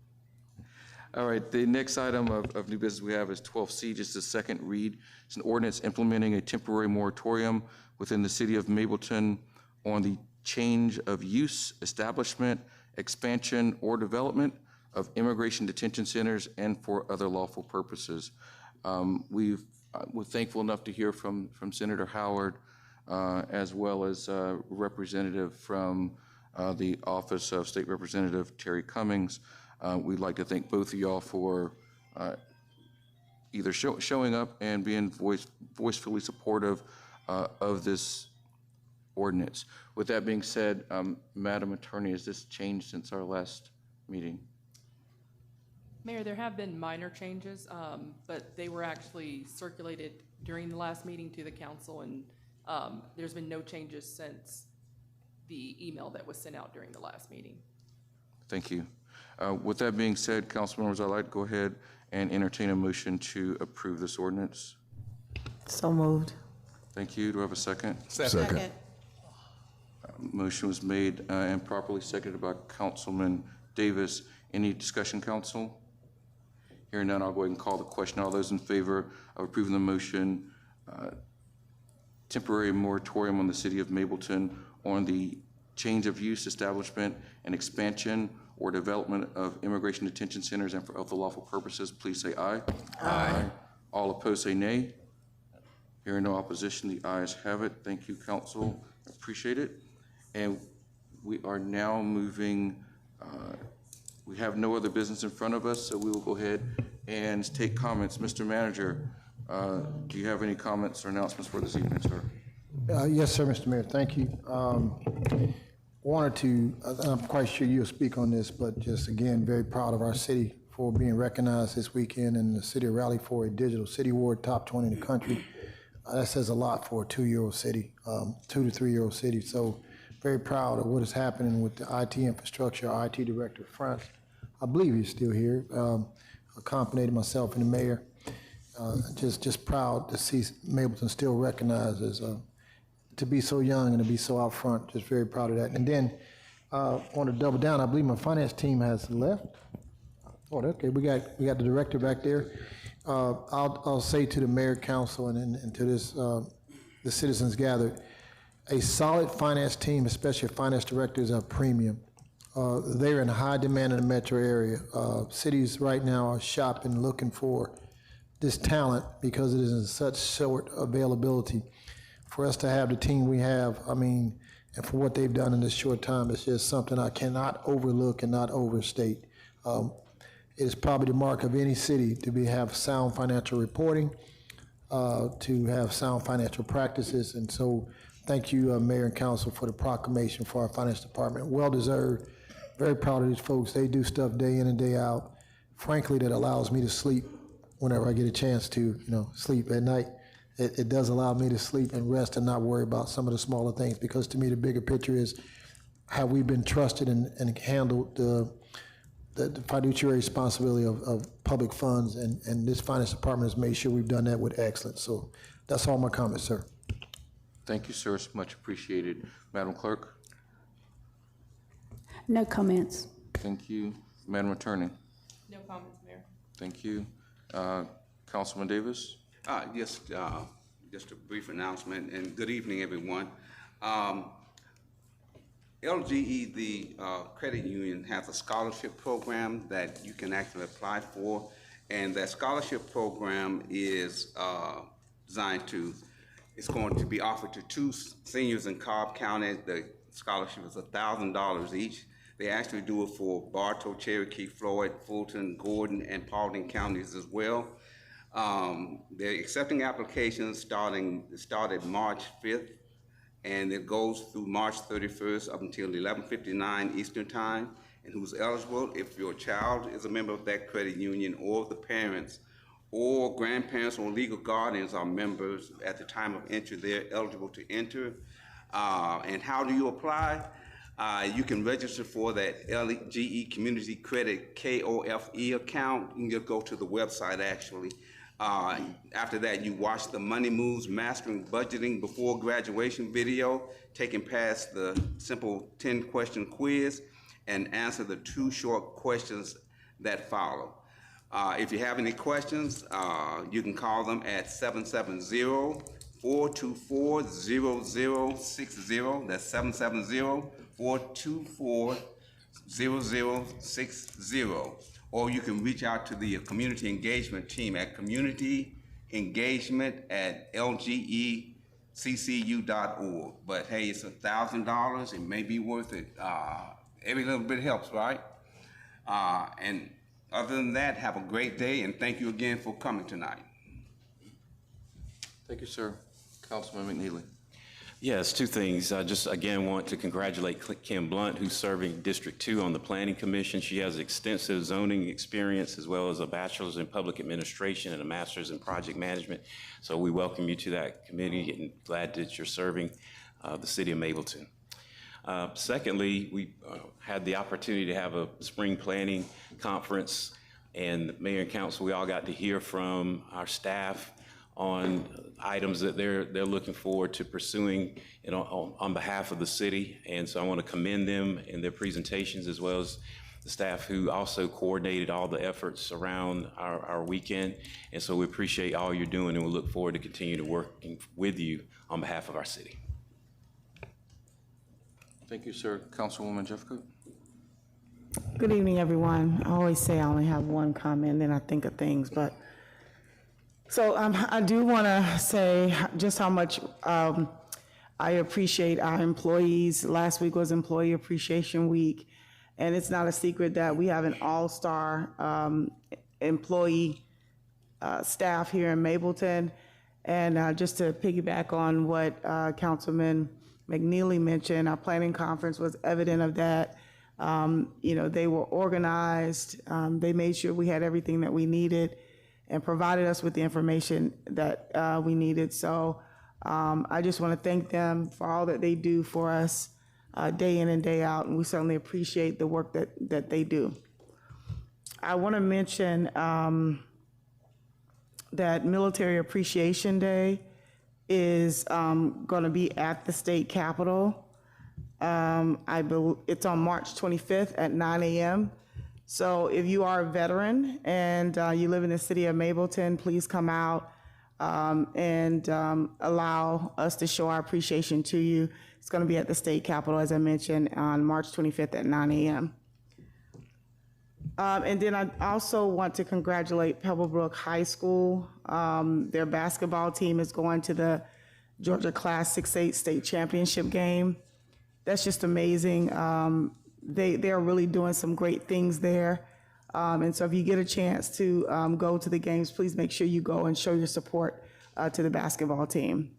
All right, the next item of new business we have is 12C, just a second read. It's an ordinance implementing a temporary moratorium within the City of Mableton on the change of use, establishment, expansion, or development of immigration detention centers and for other lawful purposes. We're thankful enough to hear from Senator Howard as well as a representative from the Office of State Representative Terry Cummings. We'd like to thank both of y'all for either showing up and being voicefully supportive of this ordinance. With that being said, Madam Attorney, has this changed since our last meeting? Mayor, there have been minor changes, but they were actually circulated during the last meeting to the council, and there's been no changes since the email that was sent out during the last meeting. Thank you. With that being said, council members, I'd like to go ahead and entertain a motion to approve this ordinance. So moved. Thank you. Do I have a second? Second. Motion was made and properly seconded by Councilman Davis. Any discussion, council? Hearing none, I'll go ahead and call the question. All those in favor of approving the motion, temporary moratorium on the city of Mableton on the change of use, establishment, and expansion or development of immigration detention centers and for other lawful purposes, please say aye. Aye. All opposed say nay. Hearing no opposition, the ayes have it. Thank you, council. Appreciate it. And we are now moving, we have no other business in front of us, so we will go ahead and take comments. Mr. Manager, do you have any comments or announcements for this evening, sir? Yes, sir, Mr. Mayor, thank you. Wanted to, I'm quite sure you'll speak on this, but just again, very proud of our city for being recognized this weekend in the City of Raleigh for a Digital City Award, top 20 in the country. That says a lot for a 2-year-old city, 2 to 3-year-old city. So very proud of what is happening with the IT infrastructure. Our IT director, France, I believe he's still here, accompanied myself and the mayor. Just proud to see Mableton still recognized as to be so young and to be so out front. Just very proud of that. And then want to double down. I believe my finance team has left. Oh, okay. We got the director back there. I'll say to the mayor, council, and to this the citizens gathered, a solid finance team, especially a finance director, is a premium. They're in high demand in the metro area. Cities right now are shopping, looking for this talent because it is in such short availability. For us to have the team we have, I mean, and for what they've done in this short time, it's just something I cannot overlook and not overstate. It is probably the mark of any city to have sound financial reporting, to have sound financial practices, and so thank you, Mayor and Council, for the proclamation for our finance department. Well deserved. Very proud of these folks. They do stuff day in and day out. Frankly, that allows me to sleep whenever I get a chance to, sleep at night. It does allow me to sleep and rest and not worry about some of the smaller things, because to me the bigger picture is, have we been trusted and handled the fiduciary responsibility of public funds, and this finance department has made sure we've done that with excellence. So that's all my comments, sir. Thank you, sir. It's much appreciated. Madam Clerk? No comments. Thank you. Madam Attorney? No comments, Mayor. Thank you. Councilman Davis? Just a brief announcement, and good evening, everyone. LGE, the credit union, has a scholarship program that you can actually apply for, and that scholarship program is designed to, it's going to be offered to 2 seniors in Cobb County. The scholarship is $1,000 each. They actually do it for Bartow, Cherokee, Floyd, Fulton, Gordon, and Paulding counties as well. They're accepting applications started March 5th, and it goes through March 31st up until 11:59 Eastern Time. And who's eligible, if your child is a member of that credit union, or the parents or grandparents or legal guardians are members at the time of entry, they're eligible to enter. And how do you apply? You can register for that LGE Community Credit KOFE account. You can just go to the website, actually. After that, you watch the Money Moves Mastering Budgeting Before Graduation video, taking past the simple 10-question quiz, and answer the 2 short questions that follow. If you have any questions, you can call them at 770-424-0060. That's 770-424-0060. Or you can reach out to the community engagement team at communityengagement@lgeccu.org. But hey, it's $1,000. It may be worth it. Every little bit helps, right? And other than that, have a great day, and thank you again for coming tonight. Thank you, sir. Councilman McNeely. Yes, two things. I just, again, want to congratulate Kim Blunt, who's serving District 2 on the Planning Commission. She has extensive zoning experience as well as a bachelor's in public administration and a master's in project management. So we welcome you to that committee and glad that you're serving the city of Mableton. Secondly, we had the opportunity to have a spring planning conference, and the mayor and council, we all got to hear from our staff on items that they're looking forward to pursuing, you know, on behalf of the city. And so I want to commend them in their presentations, as well as the staff who also coordinated all the efforts around our weekend. And so we appreciate all you're doing, and we look forward to continue to working with you on behalf of our city. Thank you, sir. Councilwoman Jeffcoat. Good evening, everyone. I always say I only have one comment, then I think of things, but so I do want to say just how much I appreciate our employees. Last week was Employee Appreciation Week, and it's not a secret that we have an all-star employee staff here in Mableton. And just to piggyback on what Councilman McNeely mentioned, our planning conference was evident of that. You know, they were organized. They made sure we had everything that we needed and provided us with the information that we needed. So I just want to thank them for all that they do for us day in and day out, and we certainly appreciate the work that they do. I want to mention that Military Appreciation Day is going to be at the state capitol. I believe it's on March 25th at 9 a.m. So if you are a veteran and you live in the city of Mableton, please come out and allow us to show our appreciation to you. It's going to be at the state capitol, as I mentioned, on March 25th at 9 a.m. And then I also want to congratulate Pebblebrook High School. Their basketball team is going to the Georgia Class 6A state championship game. That's just amazing. They're really doing some great things there. And so if you get a chance to go to the games, please make sure you go and show your support to the basketball team.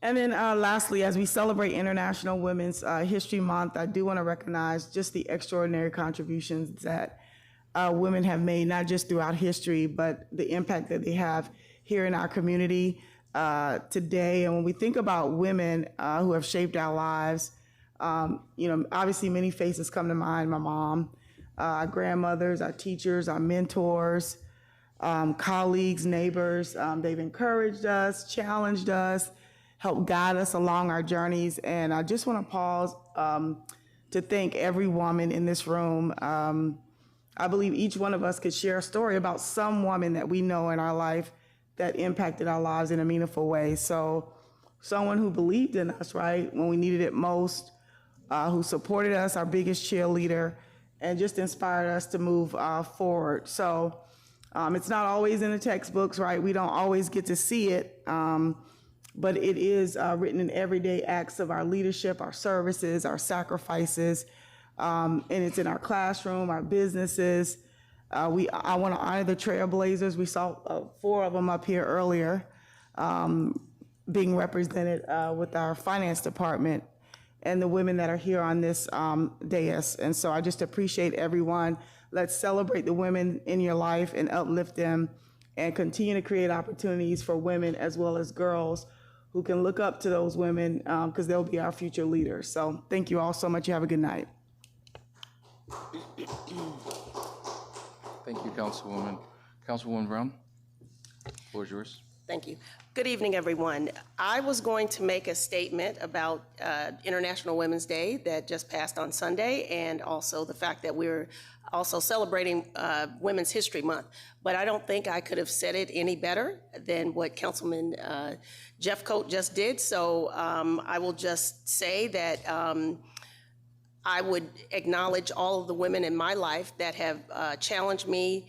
And then lastly, as we celebrate International Women's History Month, I do want to recognize just the extraordinary contributions that women have made, not just throughout history, but the impact that they have here in our community today. And when we think about women who have shaped our lives, you know, obviously many faces come to mind: my mom, our grandmothers, our teachers, our mentors, colleagues, neighbors. They've encouraged us, challenged us, helped guide us along our journeys. And I just want to pause to thank every woman in this room. I believe each one of us could share a story about some woman that we know in our life that impacted our lives in a meaningful way. So someone who believed in us, right, when we needed it most, who supported us, our biggest cheerleader, and just inspired us to move forward. So it's not always in the textbooks, right? We don't always get to see it, but it is written in everyday acts of our leadership, our services, our sacrifices, and it's in our classroom, our businesses. I want to honor the trailblazers. We saw 4 of them up here earlier being represented with our finance department and the women that are here on this dais. And so I just appreciate everyone. Let's celebrate the women in your life and uplift them and continue to create opportunities for women as well as girls who can look up to those women because they'll be our future leaders. So thank you all so much. You have a good night. Thank you, Councilwoman. Councilwoman Brown, the floor is yours. Thank you. Good evening, everyone. I was going to make a statement about International Women's Day that just passed on Sunday, and also the fact that we're also celebrating Women's History Month. But I don't think I could have said it any better than what Councilman Jeffcoat just did. So I will just say that I would acknowledge all of the women in my life that have challenged me,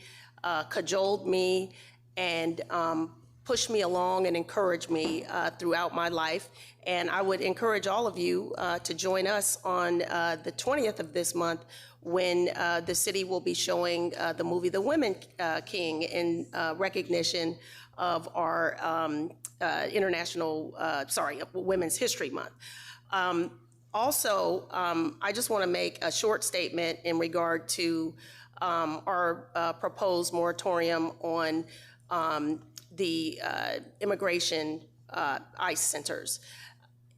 cajoled me, and pushed me along and encouraged me throughout my life. And I would encourage all of you to join us on the 20th of this month, when the city will be showing the movie The Women King in recognition of our Women's History Month. Also, I just want to make a short statement in regard to our proposed moratorium on the immigration ICE centers.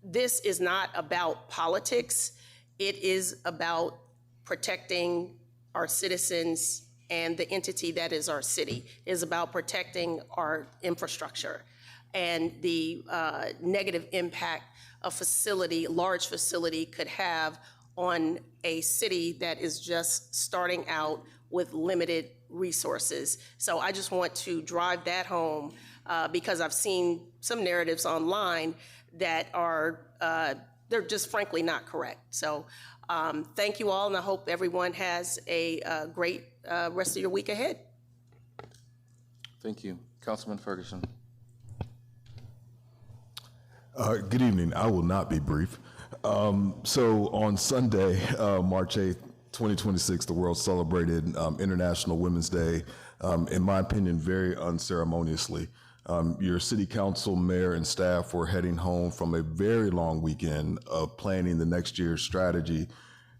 This is not about politics. It is about protecting our citizens and the entity that is our city. It is about protecting our infrastructure and the negative impact a large facility could have on a city that is just starting out with limited resources. So I just want to drive that home because I've seen some narratives online that are, they're just frankly not correct. So thank you all, and I hope everyone has a great rest of your week ahead. Thank you. Councilman Ferguson. Good evening. I will not be brief. So on Sunday, March 8th, 2026, the world celebrated International Women's Day, in my opinion, very unceremoniously. Your city council, mayor, and staff were heading home from a very long weekend of planning the next year's strategy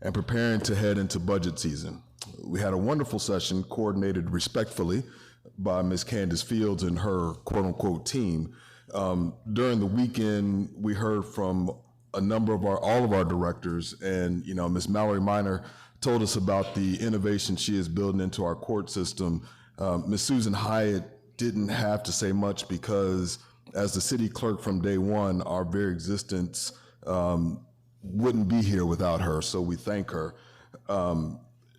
and preparing to head into budget season. We had a wonderful session coordinated respectfully by Ms. Candace Fields and her quote-unquote team. During the weekend, we heard from a number of all of our directors, and Ms. Mallory Minor told us about the innovation she is building into our court system. Ms. Susan Hyatt didn't have to say much because as the city clerk from day one, our very existence wouldn't be here without her, so we thank her.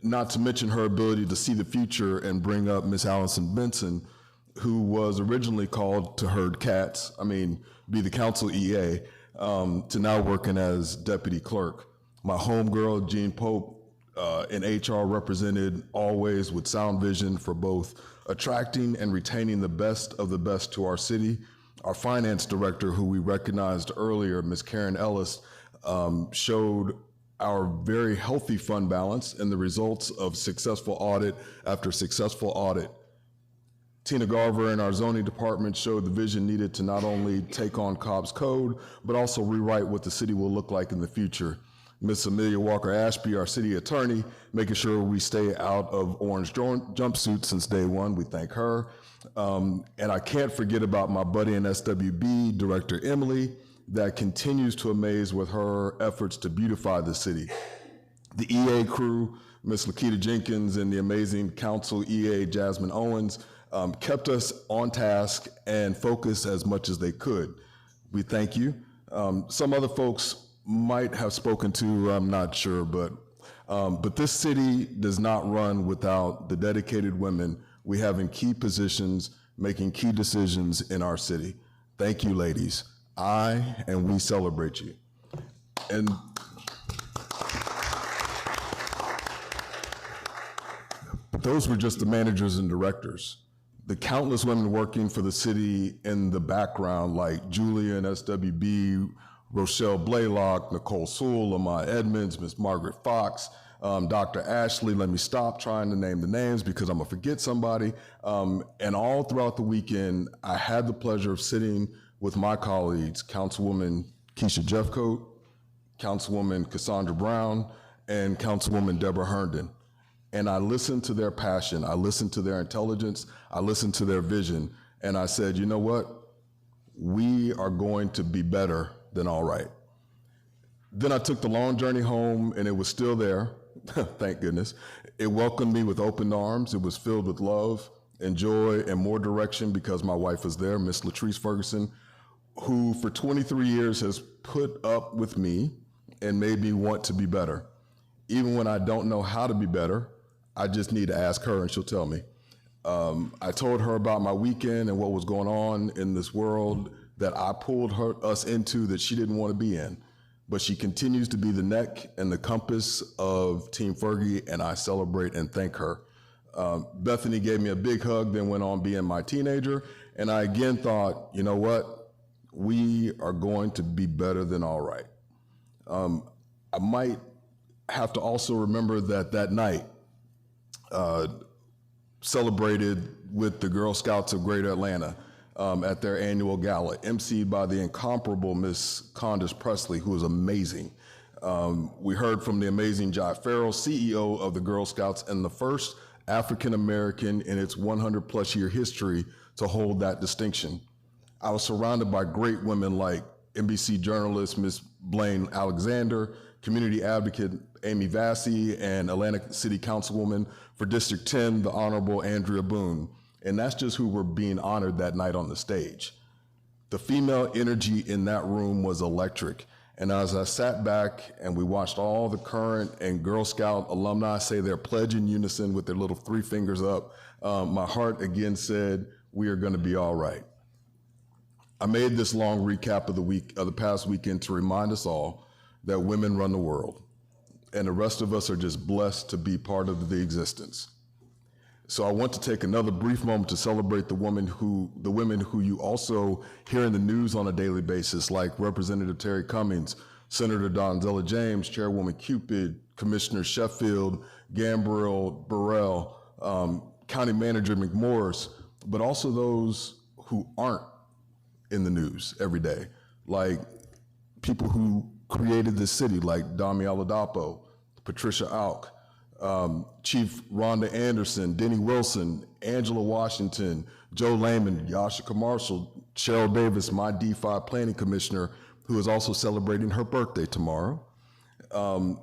Not to mention her ability to see the future and bring up Ms. Allison Benson, who was originally called to herd cats, be the council EA, to now working as deputy clerk. My homegirl, Jean Pope, in HR represented always with sound vision for both attracting and retaining the best of the best to our city. Our finance director, who we recognized earlier, Ms. Karen Ellis, showed our very healthy fund balance and the results of successful audit after successful audit. Tina Garver in our zoning department showed the vision needed to not only take on Cobb's Code, but also rewrite what the city will look like in the future. Ms. Amelia Walker Ashby, our city attorney, making sure we stay out of orange jumpsuits since day one. We thank her. And I can't forget about my buddy in SWB, Director Emily, that continues to amaze with her efforts to beautify the city. The EA crew, Ms. Lakita Jenkins and the amazing council EA Jasmine Owens, kept us on task and focused as much as they could. We thank you. Some other folks might have spoken to, I'm not sure, but this city does not run without the dedicated women we have in key positions, making key decisions in our city. Thank you, ladies. And we celebrate you. And those were just the managers and directors. The countless women working for the city in the background, like Julia and SWB, Rochelle Blaylock, Nicole Sewell, Lamont Edmonds, Ms. Margaret Fox, Dr. Ashley, let me stop trying to name the names because I'm gonna forget somebody. And all throughout the weekend, I had the pleasure of sitting with my colleagues, Councilwoman Keisha Jeffcoat, Councilwoman Cassandra Brown, and Councilwoman Deborah Herndon. And I listened to their passion, I listened to their intelligence, I listened to their vision, and I said, you know what? We are going to be better than all right. Then I took the long journey home and it was still there, thank goodness. It welcomed me with open arms. It was filled with love and joy and more direction because my wife was there, Miss Latrice Ferguson, who for 23 years has put up with me and made me want to be better. Even when I don't know how to be better, I just need to ask her and she'll tell me. I told her about my weekend and what was going on in this world that I pulled us into that she didn't want to be in. But she continues to be the neck and the compass of Team Fergie, and I celebrate and thank her. Bethany gave me a big hug, then went on being my teenager, and I again thought, you know what? We are going to be better than all right. I might have to also remember that that night celebrated with the Girl Scouts of Greater Atlanta at their annual gala, emceed by the incomparable Miss Condace Presley, who is amazing. We heard from the amazing Jai Farrell, CEO of the Girl Scouts, and the first African American in its 100-plus year history to hold that distinction. I was surrounded by great women like NBC journalist Miss Blaine Alexander, community advocate Amy Vassy, and Atlanta City Councilwoman for District 10, the Honorable Andrea Boone. And that's just who were being honored that night on the stage. The female energy in that room was electric. And as I sat back and we watched all the current and Girl Scout alumni say their pledge in unison with their little 3 fingers up, my heart again said, we are gonna be all right. I made this long recap of the past weekend to remind us all that women run the world, and the rest of us are just blessed to be part of the existence. So I want to take another brief moment to celebrate the women who you also hear in the news on a daily basis, like Representative Terry Cummings, Senator Donzella James, Chairwoman Cupid, Commissioner Sheffield, Gambriel Burrell, County Manager McMorris, but also those who aren't in the news every day, like people who created this city, like Dami Oladapo, Patricia Alk, Chief Rhonda Anderson, Denny Wilson, Angela Washington, Joe Lehman, Yashika Marshall, Cheryl Davis, my D5 planning commissioner, who is also celebrating her birthday tomorrow,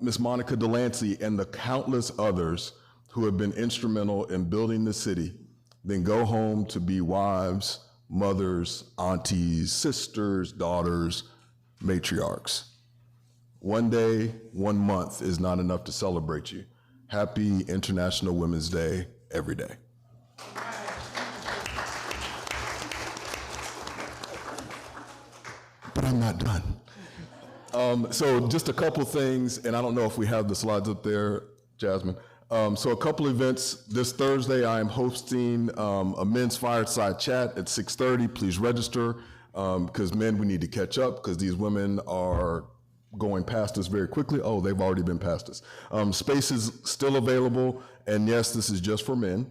Miss Monica Delancey, and the countless others who have been instrumental in building the city, then go home to be wives, mothers, aunties, sisters, daughters, matriarchs. One day, 1 month is not enough to celebrate you. Happy International Women's Day every day. But I'm not done. So just a couple things, and I don't know if we have the slides up there, Jasmine. So a couple events. This Thursday, I am hosting a men's fireside chat at 6:30. Please register, because men, we need to catch up, because these women are going past us very quickly. Oh, they've already been past us. Space is still available, and yes, this is just for men.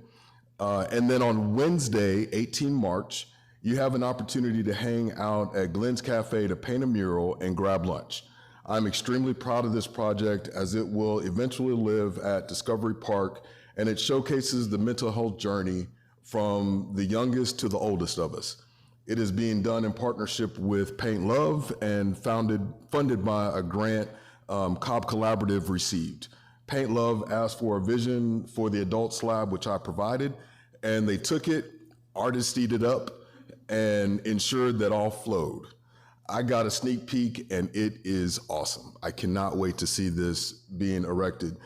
And then on Wednesday, 18 March, you have an opportunity to hang out at Glenn's Cafe to paint a mural and grab lunch. I'm extremely proud of this project, as it will eventually live at Discovery Park, and it showcases the mental health journey from the youngest to the oldest of us. It is being done in partnership with Paint Love and funded by a grant Cobb Collaborative received. Paint Love asked for a vision for the adult slab, which I provided, and they took it, artistied it up, and ensured that all flowed. I got a sneak peek, and it is awesome. I cannot wait to see this being erected.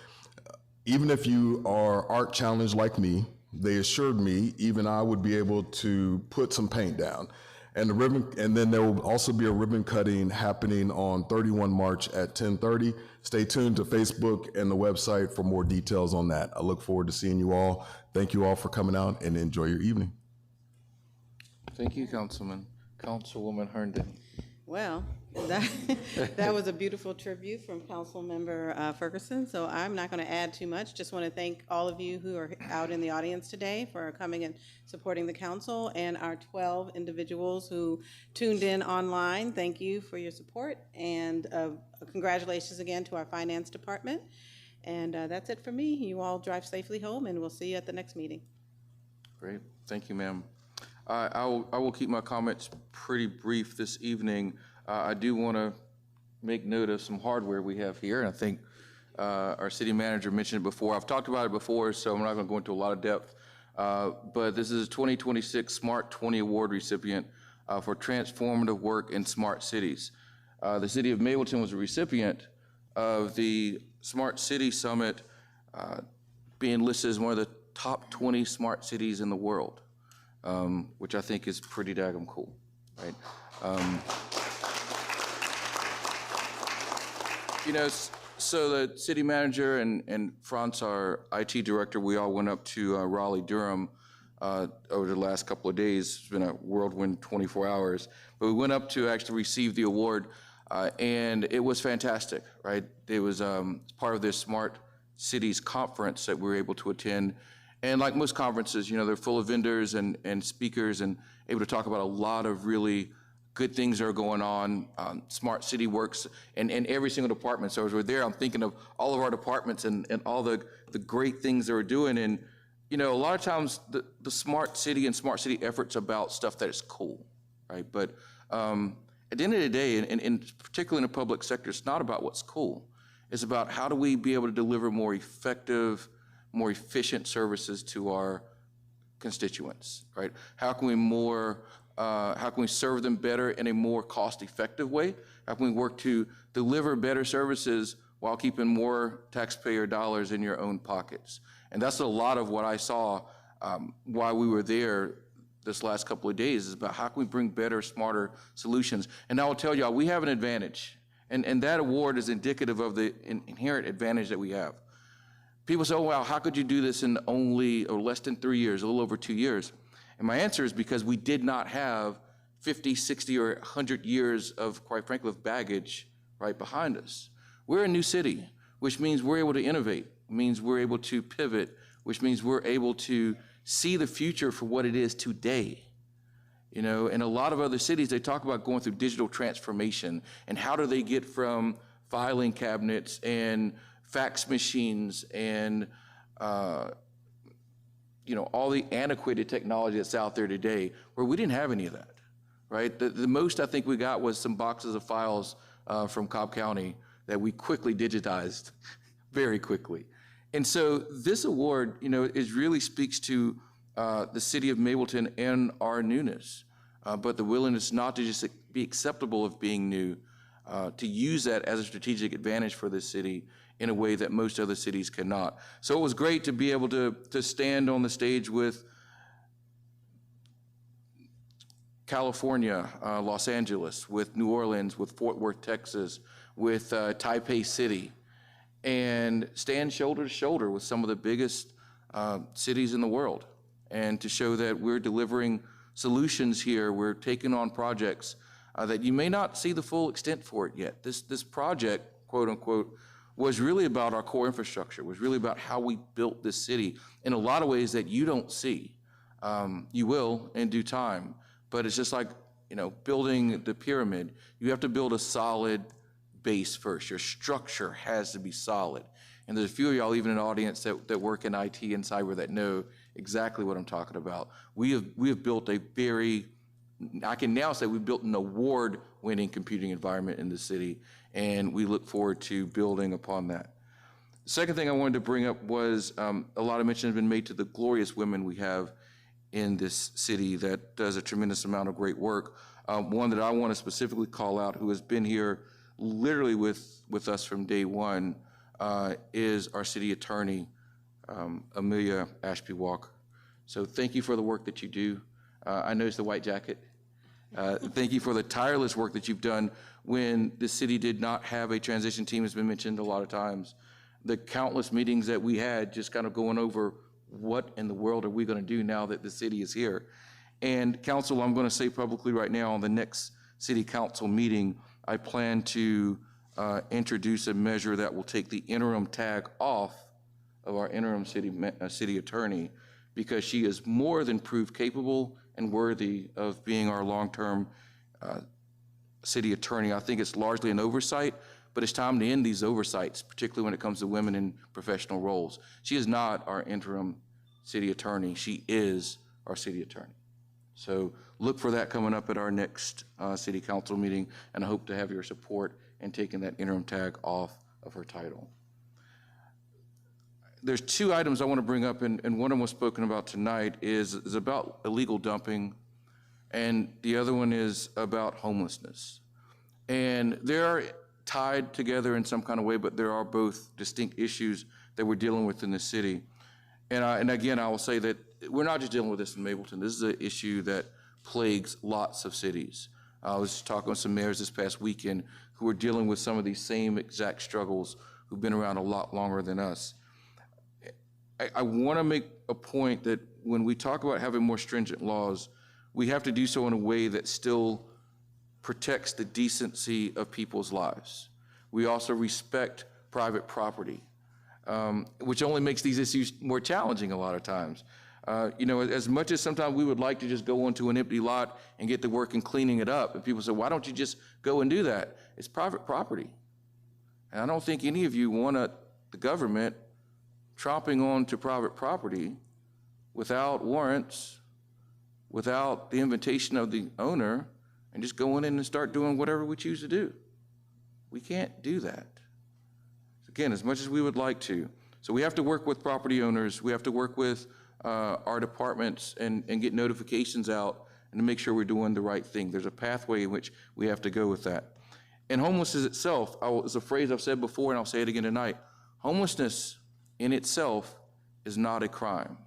Even if you are art challenged like me, they assured me even I would be able to put some paint down. And then there will also be a ribbon cutting happening on 31 March at 10:30. Stay tuned to Facebook and the website for more details on that. I look forward to seeing you all. Thank you all for coming out, and enjoy your evening. Thank you, Councilwoman Herndon. Well, that was a beautiful tribute from Councilmember Ferguson, so I'm not going to add too much. Just want to thank all of you who are out in the audience today for coming and supporting the council, and our 12 individuals who tuned in online. Thank you for your support, and congratulations again to our finance department. And that's it for me. You all drive safely home, and we'll see you at the next meeting. Great. Thank you, ma'am. I will keep my comments pretty brief this evening. I do want to make note of some hardware we have here, and I think our city manager mentioned it before. I've talked about it before, so I'm not going to go into a lot of depth. But this is a 2026 Smart 20 Award recipient for transformative work in smart cities. The city of Mableton was a recipient of the Smart City Summit, being listed as one of the top 20 smart cities in the world. Which I think is pretty daggum cool, right? So the city manager and Franz, our IT director, we all went up to Raleigh, Durham over the last couple of days. It's been a whirlwind 24 hours. But we went up to actually receive the award. And it was fantastic, right? It was part of this Smart Cities conference that we were able to attend. And like most conferences, they're full of vendors and speakers and able to talk about a lot of really good things that are going on. Smart City works in every single department. So as we're there, I'm thinking of all of our departments and all the great things that we're doing. And, a lot of times the Smart City and Smart City efforts about stuff that is cool, right? But at the end of the day, and particularly in the public sector, it's not about what's cool. It's about how do we be able to deliver more effective, more efficient services to our constituents, right? How can we serve them better in a more cost-effective way? How can we work to deliver better services while keeping more taxpayer dollars in your own pockets? And that's a lot of what I saw while we were there this last couple of days, is about how can we bring better, smarter solutions. And I will tell y'all, we have an advantage. And that award is indicative of the inherent advantage that we have. People say, oh, wow, how could you do this in only or less than 3 years, a little over 2 years? And my answer is because we did not have 50, 60, or 100 years of, quite frankly, of baggage right behind us. We're a new city, which means we're able to innovate, means we're able to pivot, which means we're able to see the future for what it is today. In a lot of other cities, they talk about going through digital transformation and how do they get from filing cabinets and fax machines and all the antiquated technology that's out there today, where we didn't have any of that, right? The most I think we got was some boxes of files from Cobb County that we quickly digitized very quickly. And so this award, is really speaks to the city of Mableton and our newness, but the willingness not to just be acceptable of being new, to use that as a strategic advantage for this city in a way that most other cities cannot. So it was great to be able to stand on the stage with California, Los Angeles, with New Orleans, with Fort Worth, Texas, with Taipei City, and stand shoulder to shoulder with some of the biggest cities in the world, and to show that we're delivering solutions here, we're taking on projects that you may not see the full extent for it yet. This project, quote unquote, was really about our core infrastructure, was really about how we built this city in a lot of ways that you don't see. You will in due time, but it's just like, building the pyramid. You have to build a solid base first. Your structure has to be solid. And there's a few of y'all even in the audience that work in IT and cyber that know exactly what I'm talking about. We have built I can now say we've built an award-winning computing environment in the city, and we look forward to building upon that. The second thing I wanted to bring up was a lot of mention has been made to the glorious women we have in this city that does a tremendous amount of great work. One that I want to specifically call out, who has been here literally with us from day one, is our city attorney, Amelia Ashby Walker. So thank you for the work that you do. I noticed the white jacket. Thank you for the tireless work that you've done when the city did not have a transition team, has been mentioned a lot of times. The countless meetings that we had just kind of going over what in the world are we going to do now that the city is here. And council, I'm going to say publicly right now, on the next city council meeting, I plan to introduce a measure that will take the interim tag off of our interim city attorney, because she is more than proved capable and worthy of being our long-term city attorney. I think it's largely an oversight, but it's time to end these oversights, particularly when it comes to women in professional roles. She is not our interim city attorney. She is our city attorney. So look for that coming up at our next city council meeting, and I hope to have your support in taking that interim tag off of her title. There's two items I want to bring up, and one of them was spoken about tonight, is about illegal dumping, and the other one is about homelessness. And they're tied together in some kind of way, but there are both distinct issues that we're dealing with in the city. And again, I will say that we're not just dealing with this in Mableton. This is an issue that plagues lots of cities. I was talking with some mayors this past weekend who are dealing with some of these same exact struggles, who've been around a lot longer than us. I want to make a point that when we talk about having more stringent laws, we have to do so in a way that still protects the decency of people's lives. We also respect private property, which only makes these issues more challenging a lot of times. As much as sometimes we would like to just go onto an empty lot and get to work in cleaning it up, and people say, why don't you just go and do that? It's private property. And I don't think any of you want the government tromping onto private property without warrants, without the invitation of the owner, and just going in and start doing whatever we choose to do. We can't do that. Again, as much as we would like to. So we have to work with property owners. We have to work with our departments and get notifications out and to make sure we're doing the right thing. There's a pathway in which we have to go with that. And homelessness itself, it's a phrase I've said before and I'll say it again tonight. Homelessness in itself is not a crime.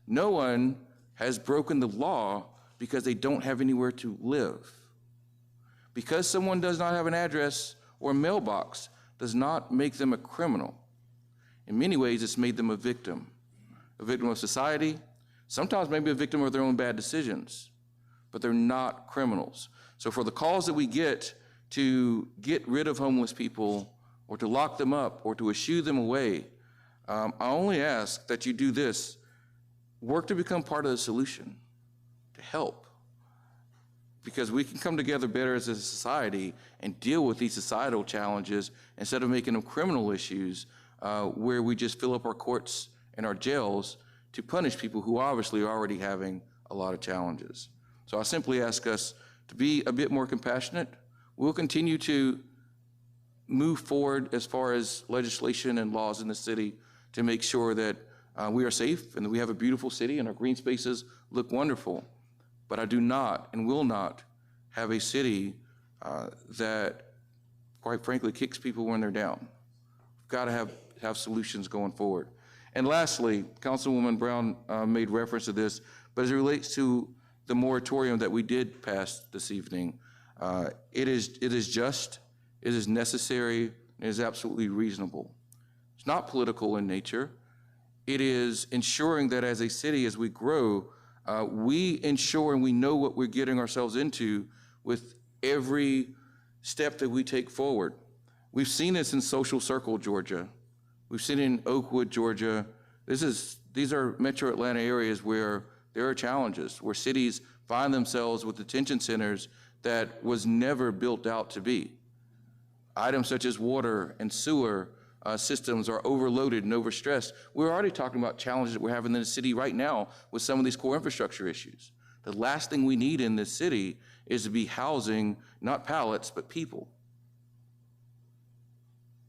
No one has broken the law because they don't have anywhere to live. Because someone does not have an address or a mailbox does not make them a criminal. In many ways, it's made them a victim of society, sometimes maybe a victim of their own bad decisions, but they're not criminals. So for the calls that we get to get rid of homeless people or to lock them up or to eschew them away, I only ask that you do this. Work to become part of the solution, to help. Because we can come together better as a society and deal with these societal challenges instead of making them criminal issues where we just fill up our courts and our jails to punish people who obviously are already having a lot of challenges. So I simply ask us to be a bit more compassionate. We'll continue to move forward as far as legislation and laws in the city to make sure that we are safe and that we have a beautiful city and our green spaces look wonderful. But I do not and will not have a city that, quite frankly, kicks people when they're down. We've got to have solutions going forward. And lastly, Councilwoman Brown made reference to this, but as it relates to the moratorium that we did pass this evening, it is just, it is necessary, and it is absolutely reasonable. It's not political in nature. It is ensuring that as a city, as we grow, we ensure and we know what we're getting ourselves into with every step that we take forward. We've seen this in Social Circle, Georgia. We've seen it in Oakwood, Georgia. These are metro Atlanta areas where there are challenges, where cities find themselves with detention centers that was never built out to be. Items such as water and sewer systems are overloaded and overstressed. We're already talking about challenges that we're having in the city right now with some of these core infrastructure issues. The last thing we need in this city is to be housing, not pallets, but people.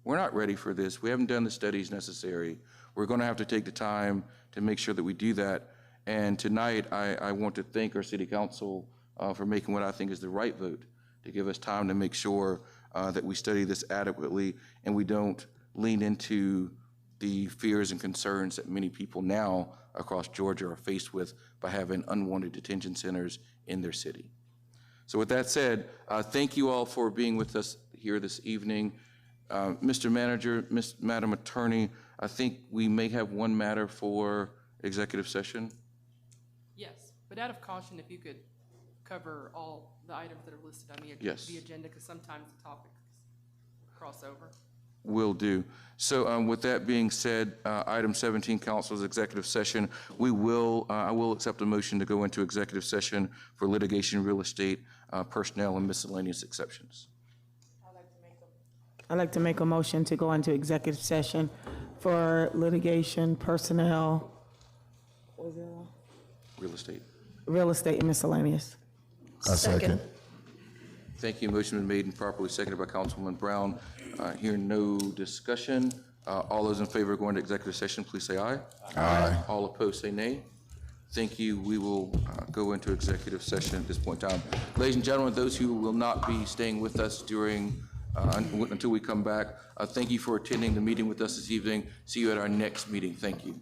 We're not ready for this. We haven't done the studies necessary. We're going to have to take the time to make sure that we do that. And tonight, I want to thank our city council for making what I think is the right vote, to give us time to make sure that we study this adequately and we don't lean into the fears and concerns that many people now across Georgia are faced with by having unwanted detention centers in their city. So with that said, thank you all for being with us here this evening. Mr. Manager, Madam Attorney, I think we may have one matter for executive session. Yes, but out of caution, if you could cover all the items that are listed on the agenda, because sometimes the topics cross over. Will do. So with that being said, item 17, council's executive session, I will accept a motion to go into executive session for litigation, real estate, personnel, and miscellaneous exceptions. I'd like to make a motion to go into executive session for litigation, personnel, Real estate. real estate, and miscellaneous. I second. Thank you. Motion been made and properly seconded by Councilwoman Brown. Hearing no discussion. All those in favor of going to executive session, please say aye. Aye. All opposed, say nay. Thank you. We will go into executive session at this point in time. Ladies and gentlemen, those who will not be staying with us during until we come back, thank you for attending the meeting with us this evening. See you at our next meeting. Thank you.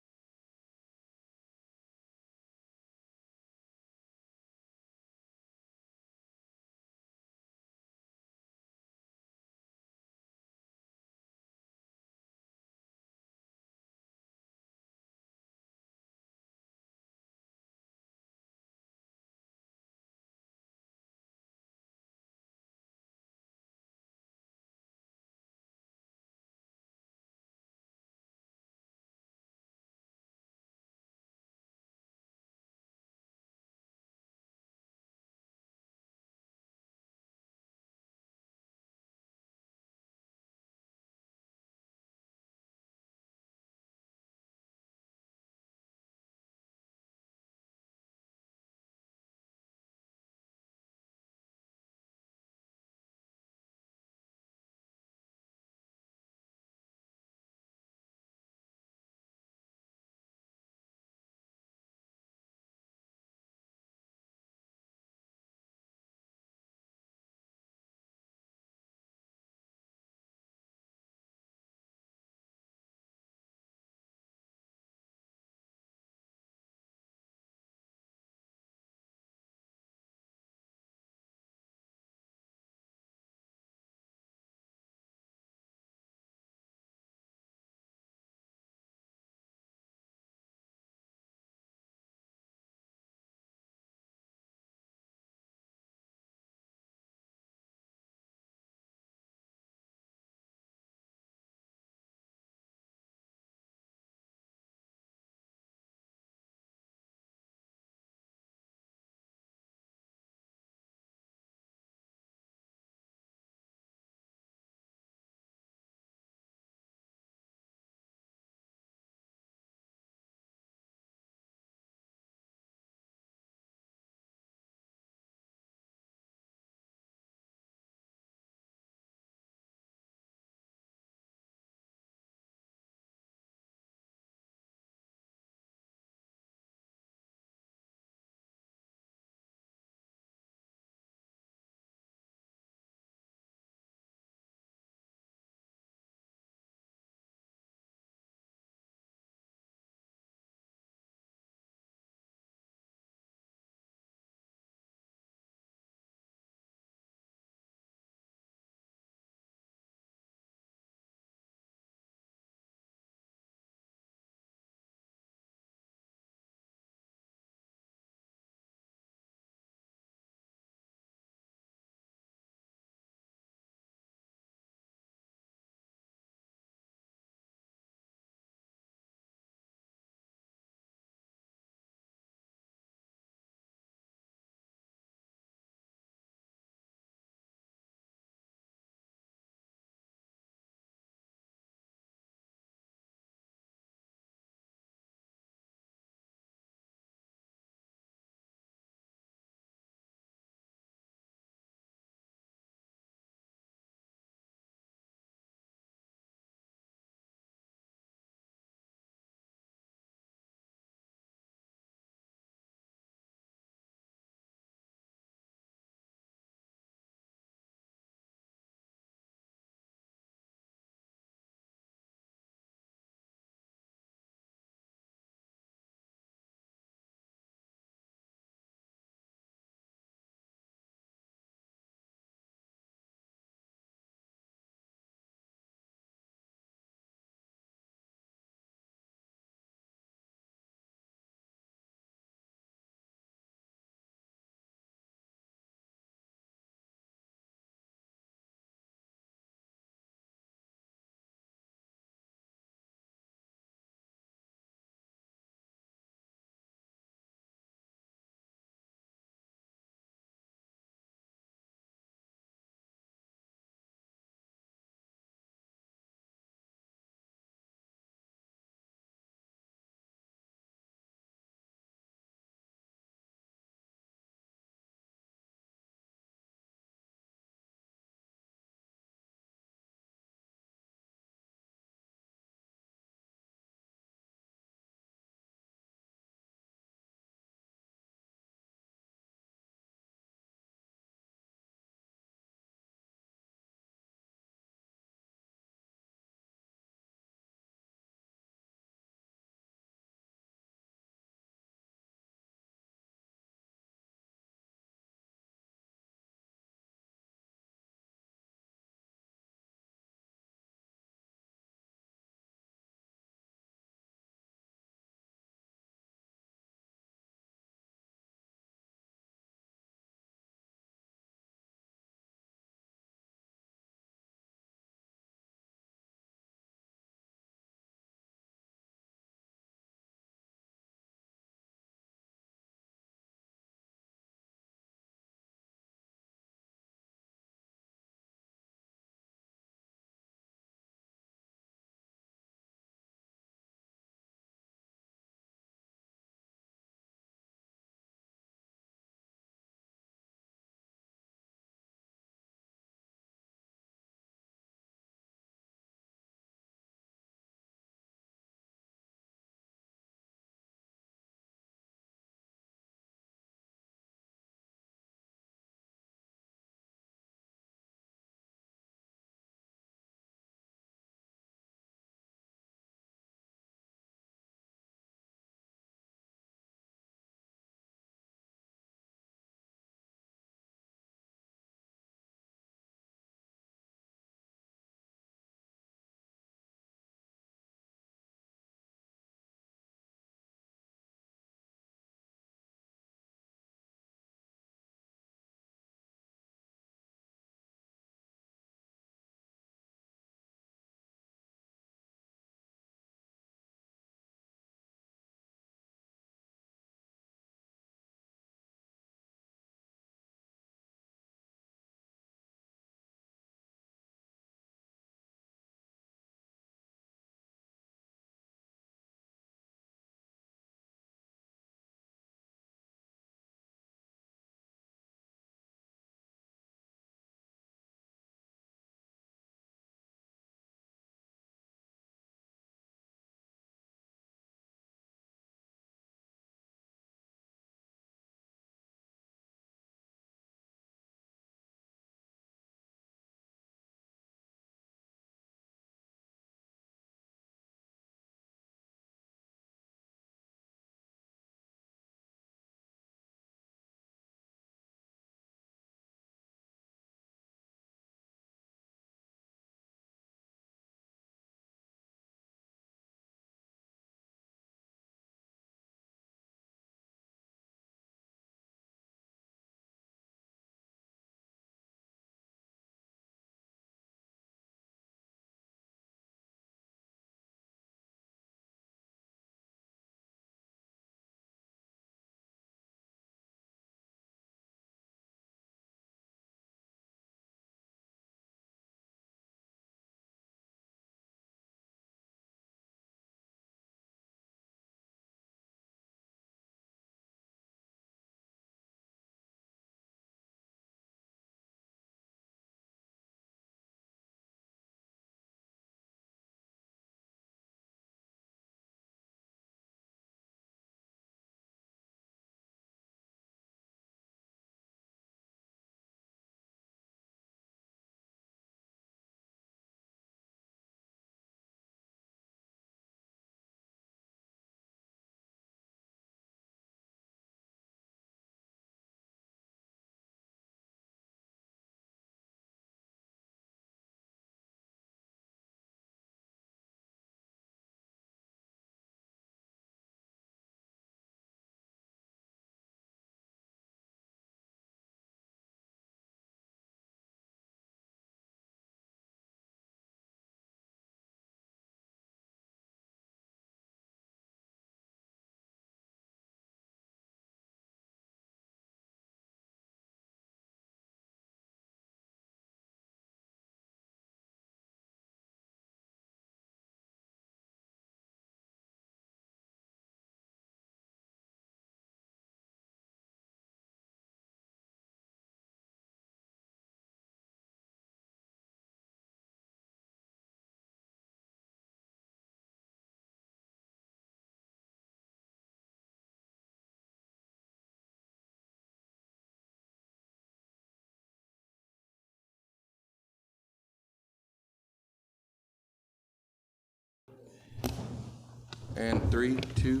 And 3, 2.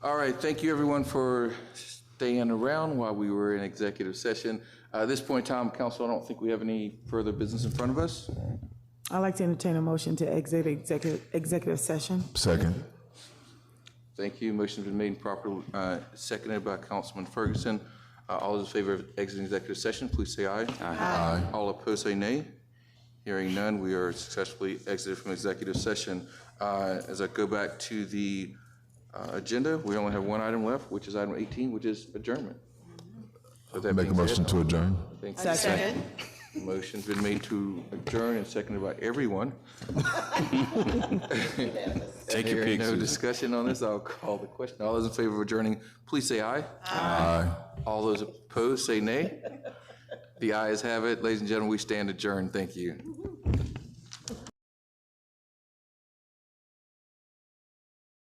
All right, thank you everyone for staying around while we were in executive session. At this point in time, council, I don't think we have any further business in front of us. I'd like to entertain a motion to exit executive session. Second. Thank you. Motion's been made and properly seconded by Councilman Ferguson. All those in favor of exiting executive session, please say aye. Aye. All opposed, say nay. Hearing none, we are successfully exited from executive session. As I go back to the agenda, we only have one item left, which is item 18, which is adjournment. So that Make a being motion said, to adjourn. thank you. Second. Motion's been made to adjourn and seconded by everyone. Take your Hearing pick, no Susan. discussion on this, I'll call the question. All those in favor of adjourning, please say aye. Aye. All those opposed, say nay. The ayes have it. Ladies and gentlemen, we stand adjourned. Thank you.